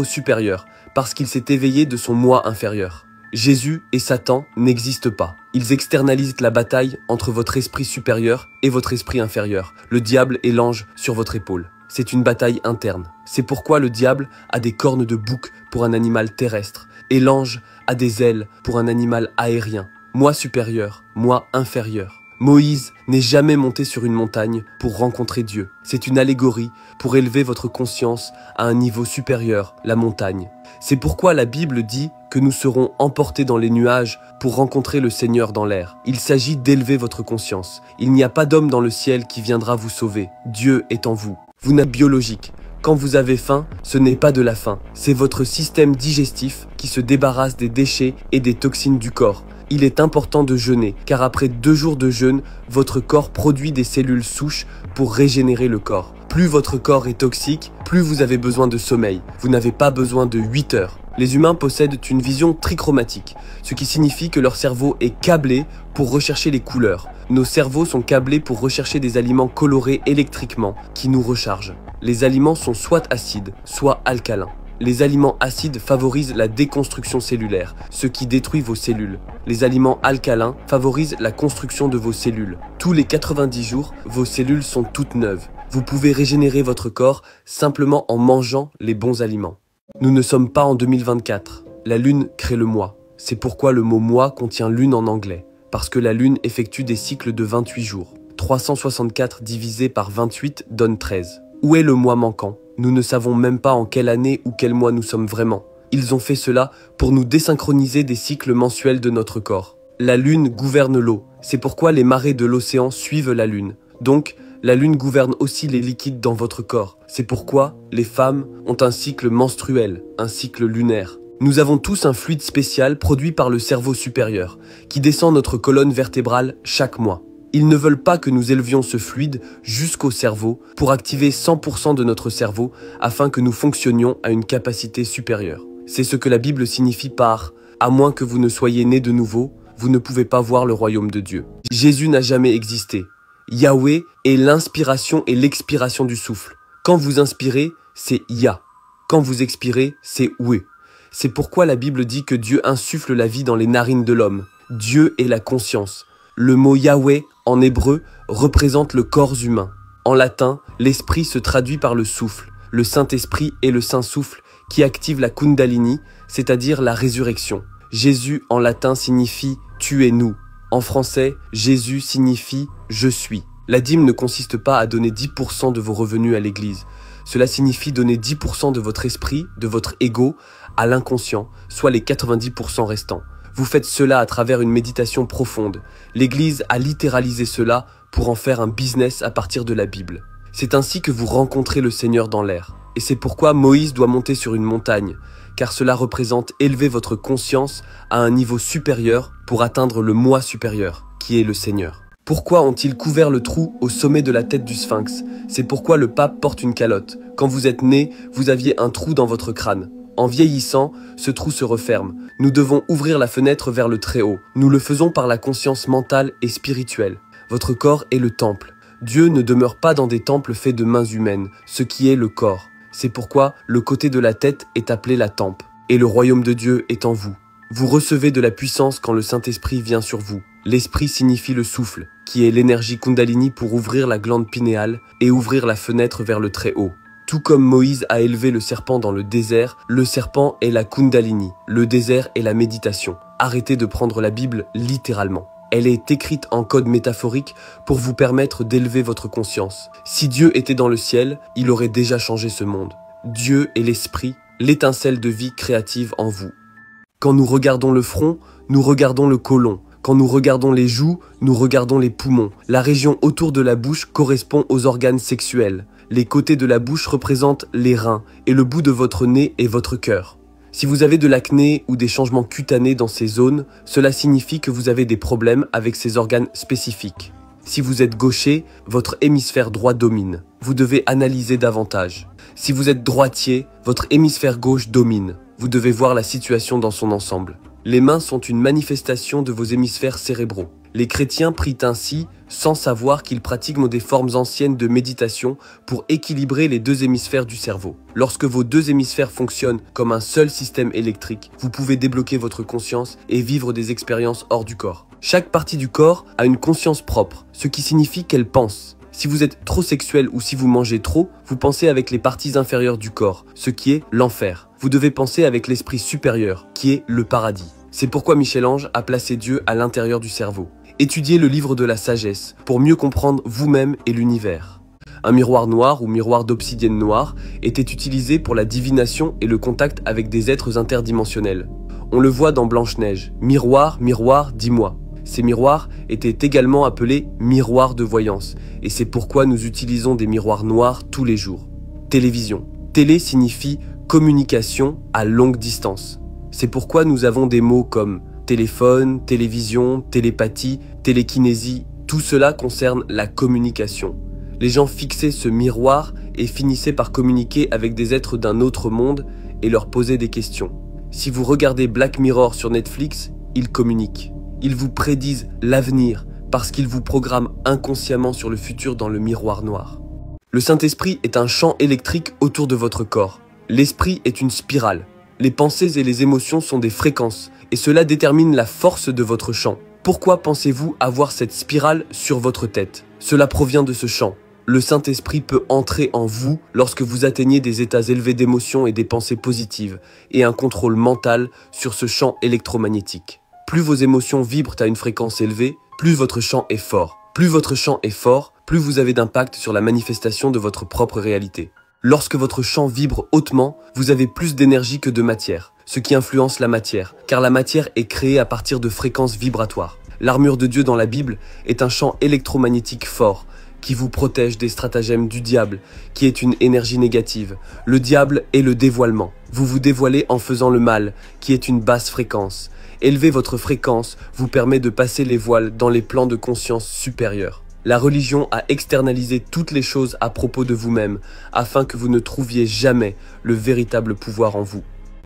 supérieur, parce qu'il s'est éveillé de son moi inférieur. Jésus et Satan n'existent pas. Ils externalisent la bataille entre votre esprit supérieur et votre esprit inférieur, le diable et l'ange sur votre épaule. C'est une bataille interne. C'est pourquoi le diable a des cornes de bouc pour un animal terrestre et l'ange a des ailes pour un animal aérien. Moi supérieur, moi inférieur. Moïse n'est jamais monté sur une montagne pour rencontrer Dieu. C'est une allégorie pour élever votre conscience à un niveau supérieur, la montagne. C'est pourquoi la Bible dit que nous serons emportés dans les nuages pour rencontrer le Seigneur dans l'air. Il s'agit d'élever votre conscience. Il n'y a pas d'homme dans le ciel qui viendra vous sauver. Dieu est en vous. Vous n'êtes biologique. Quand vous avez faim, ce n'est pas de la faim. C'est votre système digestif qui se débarrasse des déchets et des toxines du corps. Il est important de jeûner, car après 2 jours de jeûne, votre corps produit des cellules souches pour régénérer le corps. Plus votre corps est toxique, plus vous avez besoin de sommeil. Vous n'avez pas besoin de 8 heures. Les humains possèdent une vision trichromatique, ce qui signifie que leur cerveau est câblé pour rechercher les couleurs. Nos cerveaux sont câblés pour rechercher des aliments colorés électriquement qui nous rechargent. Les aliments sont soit acides, soit alcalins. Les aliments acides favorisent la déconstruction cellulaire, ce qui détruit vos cellules. Les aliments alcalins favorisent la construction de vos cellules. Tous les 90 jours, vos cellules sont toutes neuves. Vous pouvez régénérer votre corps simplement en mangeant les bons aliments. Nous ne sommes pas en 2024. La lune crée le mois. C'est pourquoi le mot mois contient lune en anglais. Parce que la lune effectue des cycles de 28 jours. 364 divisé par 28 donne 13. Où est le mois manquant ? Nous ne savons même pas en quelle année ou quel mois nous sommes vraiment. Ils ont fait cela pour nous désynchroniser des cycles mensuels de notre corps. La lune gouverne l'eau. C'est pourquoi les marées de l'océan suivent la lune. Donc, la lune gouverne aussi les liquides dans votre corps. C'est pourquoi les femmes ont un cycle menstruel, un cycle lunaire. Nous avons tous un fluide spécial produit par le cerveau supérieur, qui descend notre colonne vertébrale chaque mois. Ils ne veulent pas que nous élevions ce fluide jusqu'au cerveau pour activer 100% de notre cerveau afin que nous fonctionnions à une capacité supérieure. C'est ce que la Bible signifie par « à moins que vous ne soyez nés de nouveau, vous ne pouvez pas voir le royaume de Dieu ». Jésus n'a jamais existé. Yahweh est l'inspiration et l'expiration du souffle. Quand vous inspirez, c'est Ya. Quand vous expirez, c'est Oué. C'est pourquoi la Bible dit que Dieu insuffle la vie dans les narines de l'homme. Dieu est la conscience. Le mot Yahweh, en hébreu, représente le corps humain. En latin, l'esprit se traduit par le souffle. Le Saint-Esprit est le Saint-Souffle qui active la Kundalini, c'est-à-dire la résurrection. Jésus, en latin, signifie « tu es nous ». En français, Jésus signifie « je suis ». La dîme ne consiste pas à donner 10% de vos revenus à l'église. Cela signifie donner 10% de votre esprit, de votre ego, à l'inconscient, soit les 90% restants. Vous faites cela à travers une méditation profonde. L'Église a littéralisé cela pour en faire un business à partir de la Bible. C'est ainsi que vous rencontrez le Seigneur dans l'air. Et c'est pourquoi Moïse doit monter sur une montagne, car cela représente élever votre conscience à un niveau supérieur pour atteindre le moi supérieur, qui est le Seigneur. Pourquoi ont-ils couvert le trou au sommet de la tête du sphinx? C'est pourquoi le pape porte une calotte. Quand vous êtes né, vous aviez un trou dans votre crâne. En vieillissant, ce trou se referme. Nous devons ouvrir la fenêtre vers le Très-Haut. Nous le faisons par la conscience mentale et spirituelle. Votre corps est le temple. Dieu ne demeure pas dans des temples faits de mains humaines, ce qui est le corps. C'est pourquoi le côté de la tête est appelé la tempe. Et le royaume de Dieu est en vous. Vous recevez de la puissance quand le Saint-Esprit vient sur vous. L'esprit signifie le souffle, qui est l'énergie Kundalini pour ouvrir la glande pinéale et ouvrir la fenêtre vers le Très-Haut. Tout comme Moïse a élevé le serpent dans le désert, le serpent est la Kundalini, le désert est la méditation. Arrêtez de prendre la Bible littéralement. Elle est écrite en code métaphorique pour vous permettre d'élever votre conscience. Si Dieu était dans le ciel, il aurait déjà changé ce monde. Dieu est l'esprit, l'étincelle de vie créative en vous. Quand nous regardons le front, nous regardons le côlon. Quand nous regardons les joues, nous regardons les poumons. La région autour de la bouche correspond aux organes sexuels. Les côtés de la bouche représentent les reins et le bout de votre nez est votre cœur. Si vous avez de l'acné ou des changements cutanés dans ces zones, cela signifie que vous avez des problèmes avec ces organes spécifiques. Si vous êtes gaucher, votre hémisphère droit domine. Vous devez analyser davantage. Si vous êtes droitier, votre hémisphère gauche domine. Vous devez voir la situation dans son ensemble. Les mains sont une manifestation de vos hémisphères cérébraux. Les chrétiens prient ainsi, sans savoir qu'ils pratiquent des formes anciennes de méditation pour équilibrer les deux hémisphères du cerveau. Lorsque vos deux hémisphères fonctionnent comme un seul système électrique, vous pouvez débloquer votre conscience et vivre des expériences hors du corps. Chaque partie du corps a une conscience propre, ce qui signifie qu'elle pense. Si vous êtes trop sexuel ou si vous mangez trop, vous pensez avec les parties inférieures du corps, ce qui est l'enfer. Vous devez penser avec l'esprit supérieur, qui est le paradis. C'est pourquoi Michel-Ange a placé Dieu à l'intérieur du cerveau. Étudiez le livre de la sagesse pour mieux comprendre vous-même et l'univers. Un miroir noir ou miroir d'obsidienne noire était utilisé pour la divination et le contact avec des êtres interdimensionnels. On le voit dans Blanche-Neige. Miroir, miroir, dis-moi. Ces miroirs étaient également appelés miroirs de voyance et c'est pourquoi nous utilisons des miroirs noirs tous les jours. Télévision. Télé signifie communication à longue distance. C'est pourquoi nous avons des mots comme téléphone, télévision, télépathie, télékinésie. Tout cela concerne la communication. Les gens fixaient ce miroir et finissaient par communiquer avec des êtres d'un autre monde et leur poser des questions. Si vous regardez Black Mirror sur Netflix, ils communiquent. Ils vous prédisent l'avenir parce qu'ils vous programment inconsciemment sur le futur dans le miroir noir. Le Saint-Esprit est un champ électrique autour de votre corps. L'esprit est une spirale. Les pensées et les émotions sont des fréquences et cela détermine la force de votre champ. Pourquoi pensez-vous avoir cette spirale sur votre tête? Cela provient de ce champ. Le Saint-Esprit peut entrer en vous lorsque vous atteignez des états élevés d'émotions et des pensées positives et un contrôle mental sur ce champ électromagnétique. Plus vos émotions vibrent à une fréquence élevée, plus votre champ est fort. Plus votre champ est fort, plus vous avez d'impact sur la manifestation de votre propre réalité. Lorsque votre champ vibre hautement, vous avez plus d'énergie que de matière, ce qui influence la matière, car la matière est créée à partir de fréquences vibratoires. L'armure de Dieu dans la Bible est un champ électromagnétique fort, qui vous protège des stratagèmes du diable, qui est une énergie négative. Le diable est le dévoilement. Vous vous dévoilez en faisant le mal, qui est une basse fréquence. Élever votre fréquence vous permet de passer les voiles dans les plans de conscience supérieurs. La religion a externalisé toutes les choses à propos de vous-même, afin que vous ne trouviez jamais le véritable pouvoir en vous.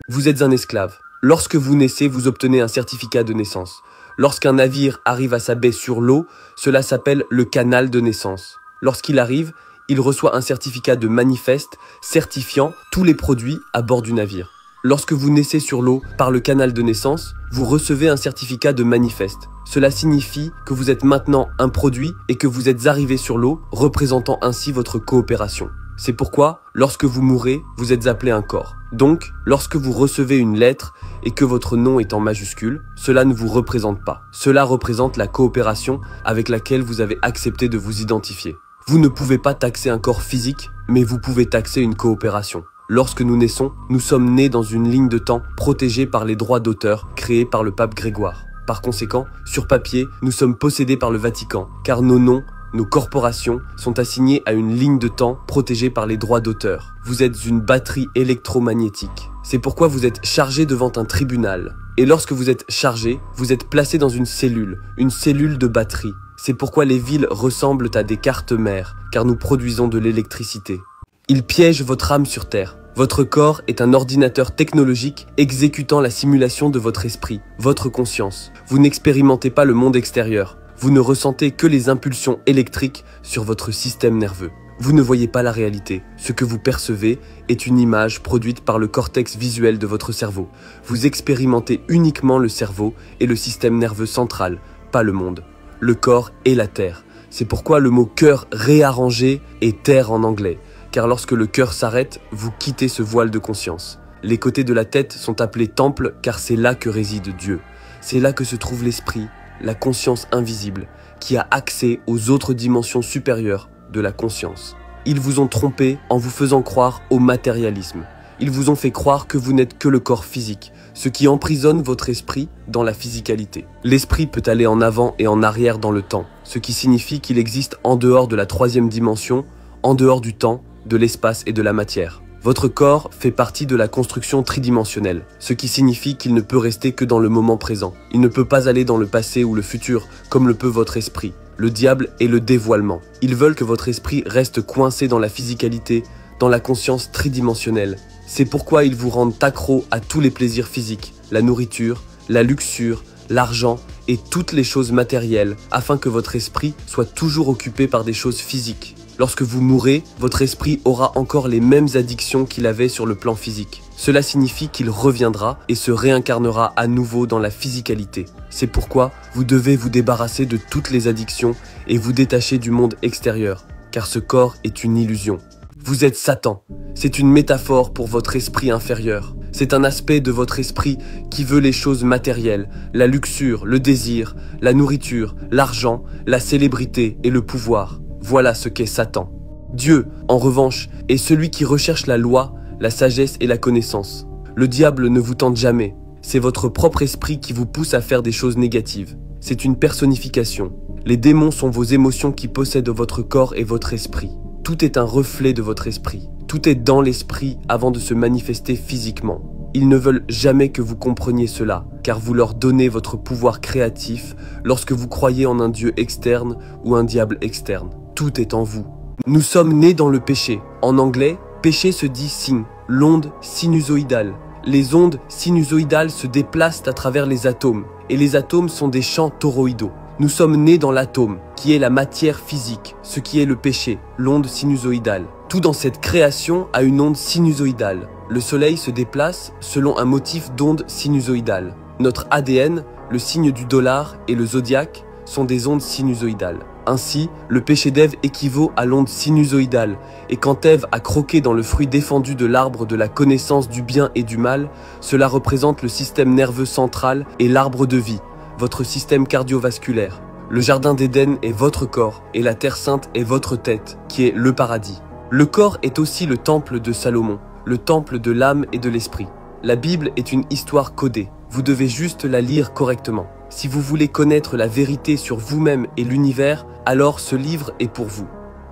Vous êtes un esclave. Lorsque vous naissez, vous obtenez un certificat de naissance. Lorsqu'un navire arrive à sa baie sur l'eau, cela s'appelle le canal de naissance. Lorsqu'il arrive, il reçoit un certificat de manifeste certifiant tous les produits à bord du navire. Lorsque vous naissez sur l'eau par le canal de naissance, vous recevez un certificat de manifeste. Cela signifie que vous êtes maintenant un produit et que vous êtes arrivé sur l'eau, représentant ainsi votre coopération. C'est pourquoi, lorsque vous mourrez, vous êtes appelé un corps. Donc, lorsque vous recevez une lettre et que votre nom est en majuscule, cela ne vous représente pas. Cela représente la coopération avec laquelle vous avez accepté de vous identifier. Vous ne pouvez pas taxer un corps physique, mais vous pouvez taxer une coopération. Lorsque nous naissons, nous sommes nés dans une ligne de temps protégée par les droits d'auteur créés par le pape Grégoire. Par conséquent, sur papier, nous sommes possédés par le Vatican, car nos noms, nos corporations sont assignés à une ligne de temps protégée par les droits d'auteur. Vous êtes une batterie électromagnétique. C'est pourquoi vous êtes chargé devant un tribunal. Et lorsque vous êtes chargé, vous êtes placé dans une cellule de batterie. C'est pourquoi les villes ressemblent à des cartes mères, car nous produisons de l'électricité. Ils piègent votre âme sur terre. Votre corps est un ordinateur technologique exécutant la simulation de votre esprit, votre conscience. Vous n'expérimentez pas le monde extérieur. Vous ne ressentez que les impulsions électriques sur votre système nerveux. Vous ne voyez pas la réalité. Ce que vous percevez est une image produite par le cortex visuel de votre cerveau. Vous expérimentez uniquement le cerveau et le système nerveux central, pas le monde. Le corps est la terre. C'est pourquoi le mot cœur réarrangé est terre en anglais. Car lorsque le cœur s'arrête, vous quittez ce voile de conscience. Les côtés de la tête sont appelés temples car c'est là que réside Dieu. C'est là que se trouve l'esprit, la conscience invisible, qui a accès aux autres dimensions supérieures de la conscience. Ils vous ont trompé en vous faisant croire au matérialisme. Ils vous ont fait croire que vous n'êtes que le corps physique, ce qui emprisonne votre esprit dans la physicalité. L'esprit peut aller en avant et en arrière dans le temps, ce qui signifie qu'il existe en dehors de la troisième dimension, en dehors du temps, de l'espace et de la matière. Votre corps fait partie de la construction tridimensionnelle, ce qui signifie qu'il ne peut rester que dans le moment présent. Il ne peut pas aller dans le passé ou le futur, comme le peut votre esprit. Le diable est le dévoilement. Ils veulent que votre esprit reste coincé dans la physicalité, dans la conscience tridimensionnelle. C'est pourquoi ils vous rendent accro à tous les plaisirs physiques, la nourriture, la luxure, l'argent et toutes les choses matérielles, afin que votre esprit soit toujours occupé par des choses physiques. Lorsque vous mourrez, votre esprit aura encore les mêmes addictions qu'il avait sur le plan physique. Cela signifie qu'il reviendra et se réincarnera à nouveau dans la physicalité. C'est pourquoi vous devez vous débarrasser de toutes les addictions et vous détacher du monde extérieur, car ce corps est une illusion. Vous êtes Satan. C'est une métaphore pour votre esprit inférieur. C'est un aspect de votre esprit qui veut les choses matérielles, la luxure, le désir, la nourriture, l'argent, la célébrité et le pouvoir. Voilà ce qu'est Satan. Dieu, en revanche, est celui qui recherche la loi, la sagesse et la connaissance. Le diable ne vous tente jamais. C'est votre propre esprit qui vous pousse à faire des choses négatives. C'est une personnification. Les démons sont vos émotions qui possèdent votre corps et votre esprit. Tout est un reflet de votre esprit. Tout est dans l'esprit avant de se manifester physiquement. Ils ne veulent jamais que vous compreniez cela, car vous leur donnez votre pouvoir créatif lorsque vous croyez en un Dieu externe ou un diable externe. Tout est en vous. Nous sommes nés dans le péché. En anglais, péché se dit sin, l'onde sinusoïdale. Les ondes sinusoïdales se déplacent à travers les atomes, et les atomes sont des champs toroïdaux. Nous sommes nés dans l'atome, qui est la matière physique, ce qui est le péché, l'onde sinusoïdale. Tout dans cette création a une onde sinusoïdale. Le soleil se déplace selon un motif d'onde sinusoïdale. Notre ADN, le signe du dollar et le zodiaque sont des ondes sinusoïdales. Ainsi, le péché d'Ève équivaut à l'onde sinusoïdale, et quand Ève a croqué dans le fruit défendu de l'arbre de la connaissance du bien et du mal, cela représente le système nerveux central et l'arbre de vie, votre système cardiovasculaire. Le jardin d'Éden est votre corps, et la terre sainte est votre tête, qui est le paradis. Le corps est aussi le temple de Salomon, le temple de l'âme et de l'esprit. La Bible est une histoire codée, vous devez juste la lire correctement. Si vous voulez connaître la vérité sur vous-même et l'univers, alors ce livre est pour vous.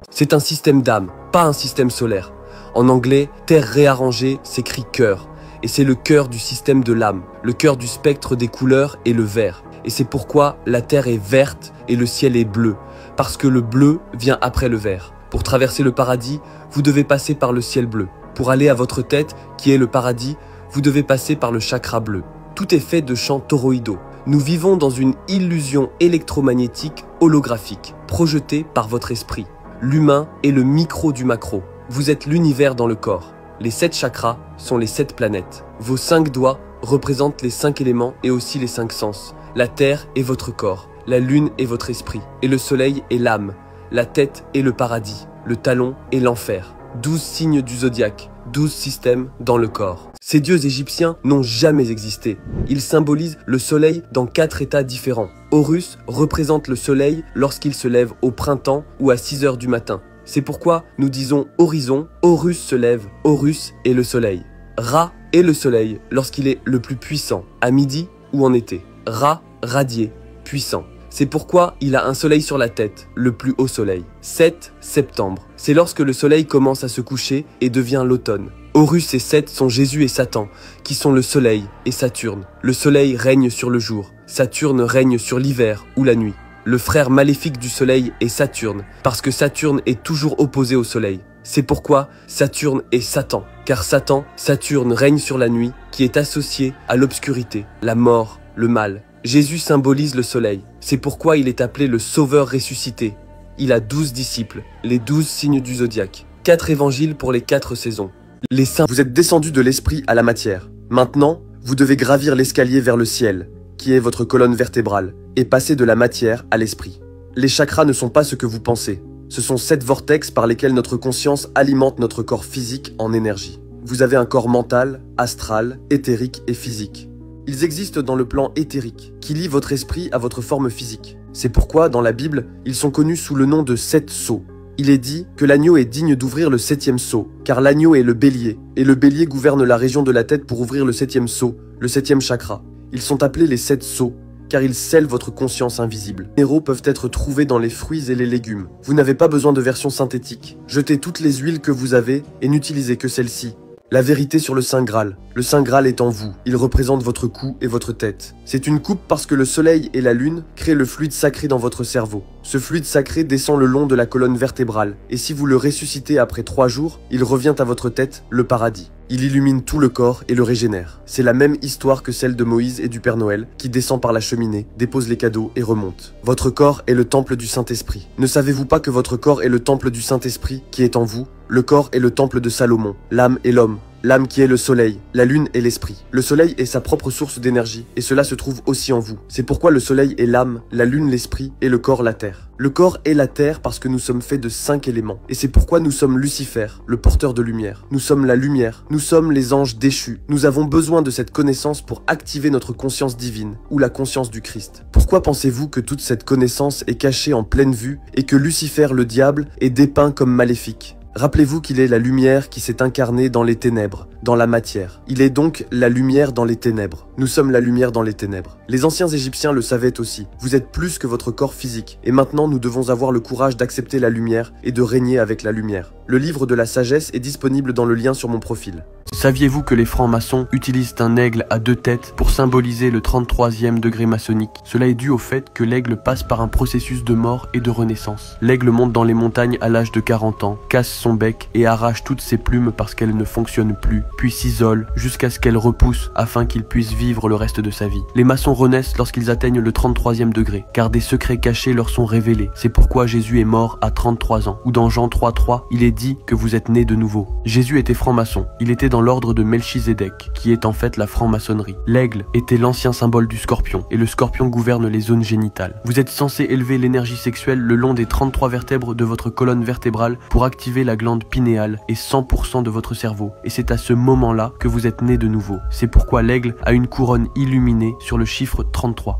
C'est un système d'âme, pas un système solaire. En anglais, terre réarrangée s'écrit cœur, et c'est le cœur du système de l'âme. Le cœur du spectre des couleurs est le vert, et c'est pourquoi la terre est verte et le ciel est bleu, parce que le bleu vient après le vert. Pour traverser le paradis, vous devez passer par le ciel bleu. Pour aller à votre tête, qui est le paradis, vous devez passer par le chakra bleu. Tout est fait de champs toroïdaux. Nous vivons dans une illusion électromagnétique holographique, projetée par votre esprit. L'humain est le micro du macro. Vous êtes l'univers dans le corps. Les 7 chakras sont les 7 planètes. Vos 5 doigts représentent les 5 éléments et aussi les 5 sens. La terre est votre corps, la lune est votre esprit, et le soleil est l'âme. La tête est le paradis, le talon est l'enfer. 12 signes du zodiaque, 12 systèmes dans le corps. Ces dieux égyptiens n'ont jamais existé. Ils symbolisent le soleil dans 4 états différents. Horus représente le soleil lorsqu'il se lève au printemps ou à 6 heures du matin. C'est pourquoi nous disons horizon, Horus se lève, Horus est le soleil. Ra est le soleil lorsqu'il est le plus puissant, à midi ou en été. Ra, radié, puissant. C'est pourquoi il a un soleil sur la tête, le plus haut soleil. 7 septembre. C'est lorsque le soleil commence à se coucher et devient l'automne. Horus et Seth sont Jésus et Satan, qui sont le soleil et Saturne. Le soleil règne sur le jour, Saturne règne sur l'hiver ou la nuit. Le frère maléfique du soleil est Saturne, parce que Saturne est toujours opposé au soleil. C'est pourquoi Saturne est Satan, car Saturne règne sur la nuit, qui est associée à l'obscurité, la mort, le mal. Jésus symbolise le soleil, c'est pourquoi il est appelé le Sauveur ressuscité. Il a 12 disciples, les 12 signes du zodiaque, 4 évangiles pour les 4 saisons. Les saints, vous êtes descendus de l'esprit à la matière. Maintenant, vous devez gravir l'escalier vers le ciel, qui est votre colonne vertébrale, et passer de la matière à l'esprit. Les chakras ne sont pas ce que vous pensez. Ce sont 7 vortex par lesquels notre conscience alimente notre corps physique en énergie. Vous avez un corps mental, astral, éthérique et physique. Ils existent dans le plan éthérique, qui lie votre esprit à votre forme physique. C'est pourquoi, dans la Bible, ils sont connus sous le nom de 7 sceaux. Il est dit que l'agneau est digne d'ouvrir le 7e sceau, car l'agneau est le bélier, et le bélier gouverne la région de la tête pour ouvrir le 7e sceau, le 7e chakra. Ils sont appelés les 7 sceaux, car ils scellent votre conscience invisible. Les minéraux peuvent être trouvés dans les fruits et les légumes. Vous n'avez pas besoin de version synthétique. Jetez toutes les huiles que vous avez et n'utilisez que celles-ci. La vérité sur le Saint Graal. Le Saint Graal est en vous. Il représente votre cou et votre tête. C'est une coupe parce que le soleil et la lune créent le fluide sacré dans votre cerveau. Ce fluide sacré descend le long de la colonne vertébrale. Et si vous le ressuscitez après 3 jours, il revient à votre tête, le paradis. Il illumine tout le corps et le régénère. C'est la même histoire que celle de Moïse et du Père Noël, qui descend par la cheminée, dépose les cadeaux et remonte. Votre corps est le temple du Saint-Esprit. Ne savez-vous pas que votre corps est le temple du Saint-Esprit qui est en vous? Le corps est le temple de Salomon. L'âme est l'homme. L'âme qui est le soleil, la lune est l'esprit. Le soleil est sa propre source d'énergie, et cela se trouve aussi en vous. C'est pourquoi le soleil est l'âme, la lune l'esprit, et le corps la terre. Le corps est la terre parce que nous sommes faits de 5 éléments. Et c'est pourquoi nous sommes Lucifer, le porteur de lumière. Nous sommes la lumière. Nous sommes les anges déchus. Nous avons besoin de cette connaissance pour activer notre conscience divine, ou la conscience du Christ. Pourquoi pensez-vous que toute cette connaissance est cachée en pleine vue, et que Lucifer, le diable, est dépeint comme maléfique? Rappelez-vous qu'il est la lumière qui s'est incarnée dans les ténèbres, dans la matière. Il est donc la lumière dans les ténèbres. Nous sommes la lumière dans les ténèbres. Les anciens Égyptiens le savaient aussi. Vous êtes plus que votre corps physique. Et maintenant, nous devons avoir le courage d'accepter la lumière et de régner avec la lumière. Le livre de la sagesse est disponible dans le lien sur mon profil. Saviez-vous que les francs-maçons utilisent un aigle à 2 têtes pour symboliser le 33e degré maçonnique? Cela est dû au fait que l'aigle passe par un processus de mort et de renaissance. L'aigle monte dans les montagnes à l'âge de 40 ans, casse son bec et arrache toutes ses plumes parce qu'elles ne fonctionnent plus, puis s'isole jusqu'à ce qu'elles repoussent afin qu'il puisse vivre le reste de sa vie. Les maçons renaissent lorsqu'ils atteignent le 33e degré, car des secrets cachés leur sont révélés. C'est pourquoi Jésus est mort à 33 ans. Ou dans Jean 3:3, il est dit que vous êtes nés de nouveau. Jésus était franc-maçon. Il était dans l'ordre de Melchizedek, qui est en fait la franc-maçonnerie. L'aigle était l'ancien symbole du scorpion, et le scorpion gouverne les zones génitales. Vous êtes censé élever l'énergie sexuelle le long des 33 vertèbres de votre colonne vertébrale pour activer la glande pinéale et 100% de votre cerveau. Et c'est à ce moment-là que vous êtes né de nouveau. C'est pourquoi l'aigle a une couronne illuminée sur le chiffre 33.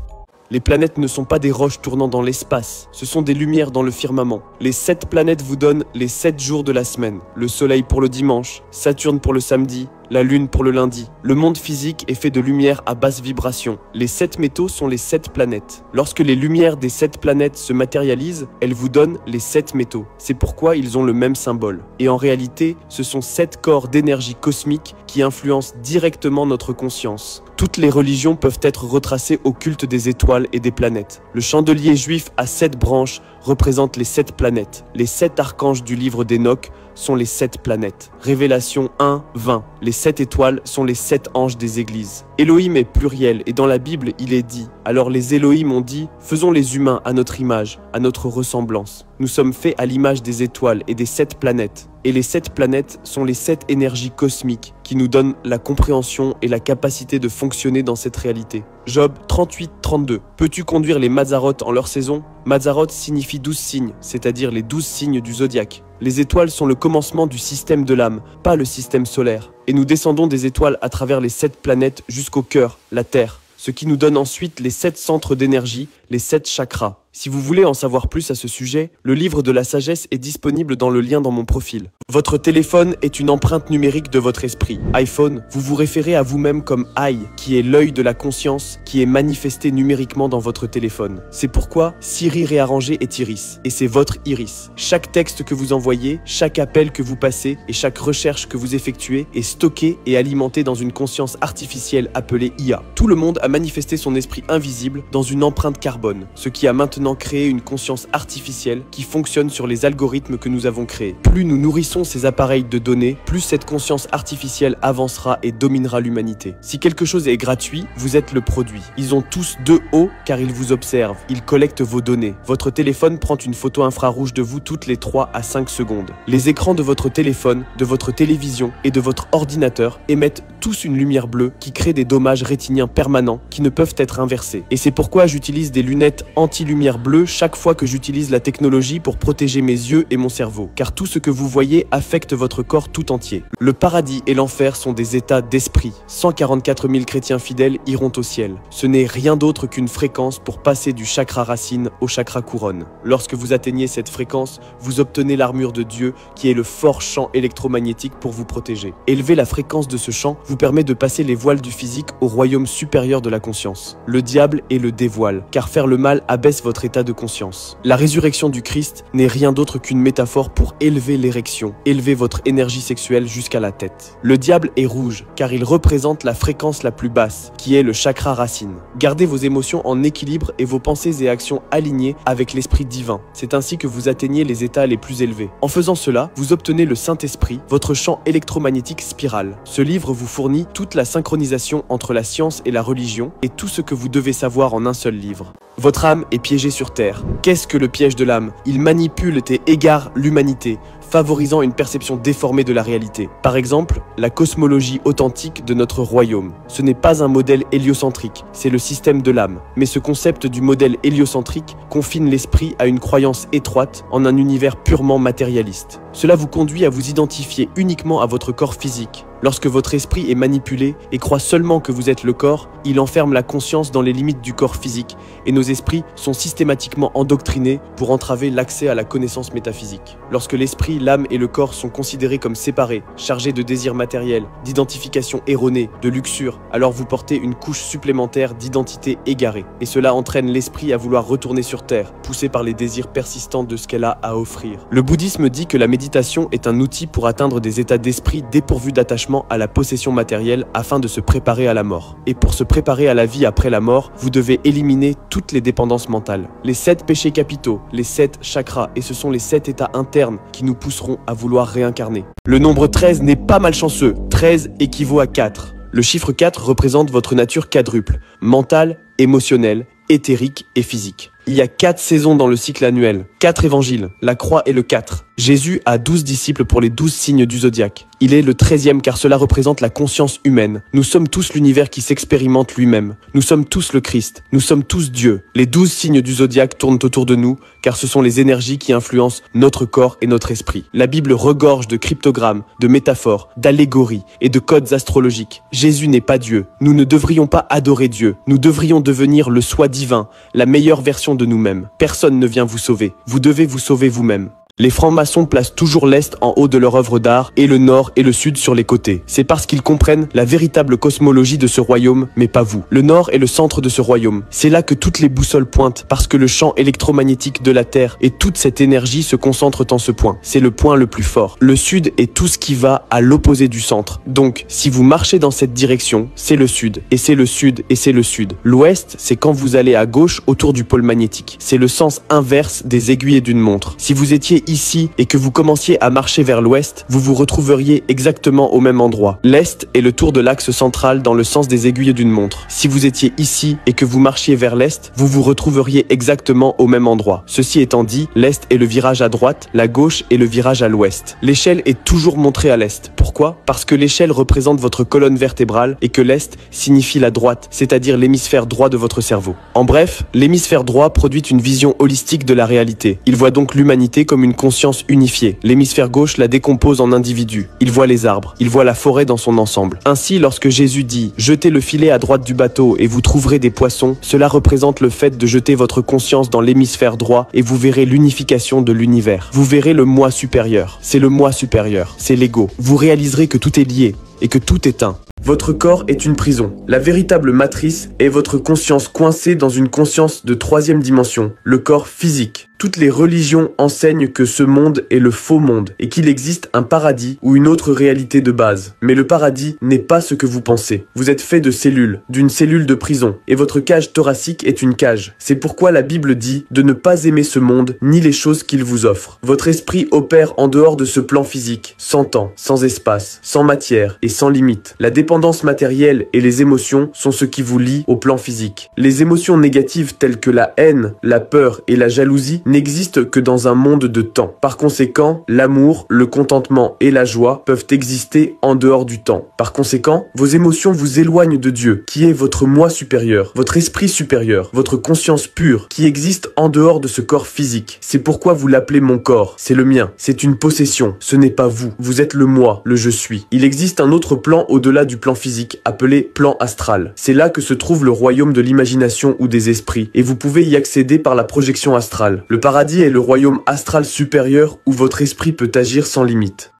Les planètes ne sont pas des roches tournant dans l'espace, ce sont des lumières dans le firmament. Les 7 planètes vous donnent les 7 jours de la semaine. Le soleil pour le dimanche, Saturne pour le samedi, la lune pour le lundi. Le monde physique est fait de lumière à basse vibration. Les 7 métaux sont les 7 planètes. Lorsque les lumières des 7 planètes se matérialisent, elles vous donnent les 7 métaux. C'est pourquoi ils ont le même symbole. Et en réalité, ce sont 7 corps d'énergie cosmique qui influencent directement notre conscience. Toutes les religions peuvent être retracées au culte des étoiles et des planètes. Le chandelier juif à 7 branches représente les 7 planètes. Les 7 archanges du livre d'Enoch sont les 7 planètes. Révélation 1, 20. Les 7 étoiles sont les 7 anges des églises. Elohim est pluriel et dans la Bible, il est dit « Alors les Elohim ont dit « Faisons les humains à notre image, à notre ressemblance. Nous sommes faits à l'image des étoiles et des 7 planètes. » Et les 7 planètes sont les 7 énergies cosmiques qui nous donnent la compréhension et la capacité de fonctionner dans cette réalité. Job 38-32. Peux-tu conduire les Mazzaroth en leur saison? Mazzaroth signifie 12 signes, c'est-à-dire les 12 signes du zodiaque. Les étoiles sont le commencement du système de l'âme, pas le système solaire. Et nous descendons des étoiles à travers les 7 planètes jusqu'au cœur, la Terre. Ce qui nous donne ensuite les 7 centres d'énergie, les 7 chakras. Si vous voulez en savoir plus à ce sujet, le livre de la sagesse est disponible dans le lien dans mon profil. Votre téléphone est une empreinte numérique de votre esprit. iPhone, vous vous référez à vous-même comme I, qui est l'œil de la conscience, qui est manifesté numériquement dans votre téléphone. C'est pourquoi Siri réarrangé est Iris, et c'est votre Iris. Chaque texte que vous envoyez, chaque appel que vous passez et chaque recherche que vous effectuez est stocké et alimenté dans une conscience artificielle appelée IA. Tout le monde a manifesté son esprit invisible dans une empreinte carbone, ce qui a maintenant maintenant créer une conscience artificielle qui fonctionne sur les algorithmes que nous avons créés. Plus nous nourrissons ces appareils de données, plus cette conscience artificielle avancera et dominera l'humanité. Si quelque chose est gratuit, vous êtes le produit. Ils ont tous deux hauts car ils vous observent, ils collectent vos données. Votre téléphone prend une photo infrarouge de vous toutes les 3 à 5 secondes. Les écrans de votre téléphone, de votre télévision et de votre ordinateur émettent tous une lumière bleue qui crée des dommages rétiniens permanents qui ne peuvent être inversés. Et c'est pourquoi j'utilise des lunettes anti-lumière bleue chaque fois que j'utilise la technologie pour protéger mes yeux et mon cerveau. Car tout ce que vous voyez affecte votre corps tout entier. Le paradis et l'enfer sont des états d'esprit. 144 000 chrétiens fidèles iront au ciel. Ce n'est rien d'autre qu'une fréquence pour passer du chakra racine au chakra couronne. Lorsque vous atteignez cette fréquence, vous obtenez l'armure de Dieu qui est le fort champ électromagnétique pour vous protéger. Élever la fréquence de ce champ vous permet de passer les voiles du physique au royaume supérieur de la conscience. Le diable est le dévoile, car faire le mal abaisse votre état de conscience. La résurrection du Christ n'est rien d'autre qu'une métaphore pour élever l'érection, élever votre énergie sexuelle jusqu'à la tête. Le diable est rouge, car il représente la fréquence la plus basse, qui est le chakra racine. Gardez vos émotions en équilibre et vos pensées et actions alignées avec l'esprit divin. C'est ainsi que vous atteignez les états les plus élevés. En faisant cela, vous obtenez le Saint-Esprit, votre champ électromagnétique spiral. Ce livre vous fournit toute la synchronisation entre la science et la religion et tout ce que vous devez savoir en un seul livre. Votre âme est piégée sur Terre. Qu'est-ce que le piège de l'âme? Il manipule et égare l'humanité, favorisant une perception déformée de la réalité. Par exemple, la cosmologie authentique de notre royaume. Ce n'est pas un modèle héliocentrique, c'est le système de l'âme. Mais ce concept du modèle héliocentrique confine l'esprit à une croyance étroite en un univers purement matérialiste. Cela vous conduit à vous identifier uniquement à votre corps physique. Lorsque votre esprit est manipulé et croit seulement que vous êtes le corps, il enferme la conscience dans les limites du corps physique et nos esprits sont systématiquement endoctrinés pour entraver l'accès à la connaissance métaphysique. Lorsque l'esprit, l'âme et le corps sont considérés comme séparés, chargés de désirs matériels, d'identification erronée, de luxure, alors vous portez une couche supplémentaire d'identité égarée. Et cela entraîne l'esprit à vouloir retourner sur Terre, poussé par les désirs persistants de ce qu'elle a à offrir. Le bouddhisme dit que la méditation est un outil pour atteindre des états d'esprit dépourvus d'attachement à la possession matérielle afin de se préparer à la mort. Et pour se préparer à la vie après la mort, vous devez éliminer toutes les dépendances mentales. Les 7 péchés capitaux, les 7 chakras, et ce sont les 7 états internes qui nous pousseront à vouloir réincarner. Le nombre 13 n'est pas malchanceux, 13 équivaut à 4. Le chiffre 4 représente votre nature quadruple, mentale, émotionnelle, éthérique et physique. Il y a 4 saisons dans le cycle annuel, 4 évangiles, la croix est le 4. Jésus a 12 disciples pour les 12 signes du zodiaque. Il est le 13e car cela représente la conscience humaine. Nous sommes tous l'univers qui s'expérimente lui-même. Nous sommes tous le Christ. Nous sommes tous Dieu. Les 12 signes du zodiaque tournent autour de nous car ce sont les énergies qui influencent notre corps et notre esprit. La Bible regorge de cryptogrammes, de métaphores, d'allégories et de codes astrologiques. Jésus n'est pas Dieu. Nous ne devrions pas adorer Dieu. Nous devrions devenir le soi divin, la meilleure version de nous-mêmes. Personne ne vient vous sauver. Vous devez vous sauver vous-même. Les francs-maçons placent toujours l'Est en haut de leur œuvre d'art et le Nord et le Sud sur les côtés. C'est parce qu'ils comprennent la véritable cosmologie de ce royaume, mais pas vous. Le Nord est le centre de ce royaume. C'est là que toutes les boussoles pointent, parce que le champ électromagnétique de la Terre et toute cette énergie se concentrent en ce point. C'est le point le plus fort. Le Sud est tout ce qui va à l'opposé du centre. Donc, si vous marchez dans cette direction, c'est le Sud, et c'est le Sud, et c'est le Sud. L'Ouest, c'est quand vous allez à gauche autour du pôle magnétique. C'est le sens inverse des aiguilles d'une montre. Si vous étiez ici et que vous commenciez à marcher vers l'ouest, vous vous retrouveriez exactement au même endroit. L'est est le tour de l'axe central dans le sens des aiguilles d'une montre. Si vous étiez ici et que vous marchiez vers l'est, vous vous retrouveriez exactement au même endroit. Ceci étant dit, l'est est le virage à droite, la gauche est le virage à l'ouest. L'échelle est toujours montrée à l'est. Pourquoi? Parce que l'échelle représente votre colonne vertébrale et que l'est signifie la droite, c'est-à-dire l'hémisphère droit de votre cerveau. En bref, l'hémisphère droit produit une vision holistique de la réalité. Il voit donc l'humanité comme une conscience unifiée. L'hémisphère gauche la décompose en individus. Il voit les arbres, il voit la forêt dans son ensemble. Ainsi, lorsque Jésus dit « Jetez le filet à droite du bateau et vous trouverez des poissons », cela représente le fait de jeter votre conscience dans l'hémisphère droit et vous verrez l'unification de l'univers. Vous verrez le moi supérieur. C'est le moi supérieur, c'est l'ego. Vous réaliserez que tout est lié et que tout est un. Votre corps est une prison. La véritable matrice est votre conscience coincée dans une conscience de 3e dimension, le corps physique. Toutes les religions enseignent que ce monde est le faux monde et qu'il existe un paradis ou une autre réalité de base. Mais le paradis n'est pas ce que vous pensez. Vous êtes fait de cellules, d'une cellule de prison, et votre cage thoracique est une cage. C'est pourquoi la Bible dit de ne pas aimer ce monde ni les choses qu'il vous offre. Votre esprit opère en dehors de ce plan physique, sans temps, sans espace, sans matière et sans limite. La dépendance matérielle et les émotions sont ce qui vous lie au plan physique. Les émotions négatives telles que la haine, la peur et la jalousie n'existent que dans un monde de temps. Par conséquent, l'amour, le contentement et la joie peuvent exister en dehors du temps. Par conséquent, vos émotions vous éloignent de Dieu, qui est votre moi supérieur, votre esprit supérieur, votre conscience pure, qui existe en dehors de ce corps physique. C'est pourquoi vous l'appelez mon corps. C'est le mien. C'est une possession. Ce n'est pas vous. Vous êtes le moi, le je suis. Il existe un autre plan au-delà du plan physique, appelé plan astral. C'est là que se trouve le royaume de l'imagination ou des esprits, et vous pouvez y accéder par la projection astrale. Le paradis est le royaume astral supérieur où votre esprit peut agir sans limite.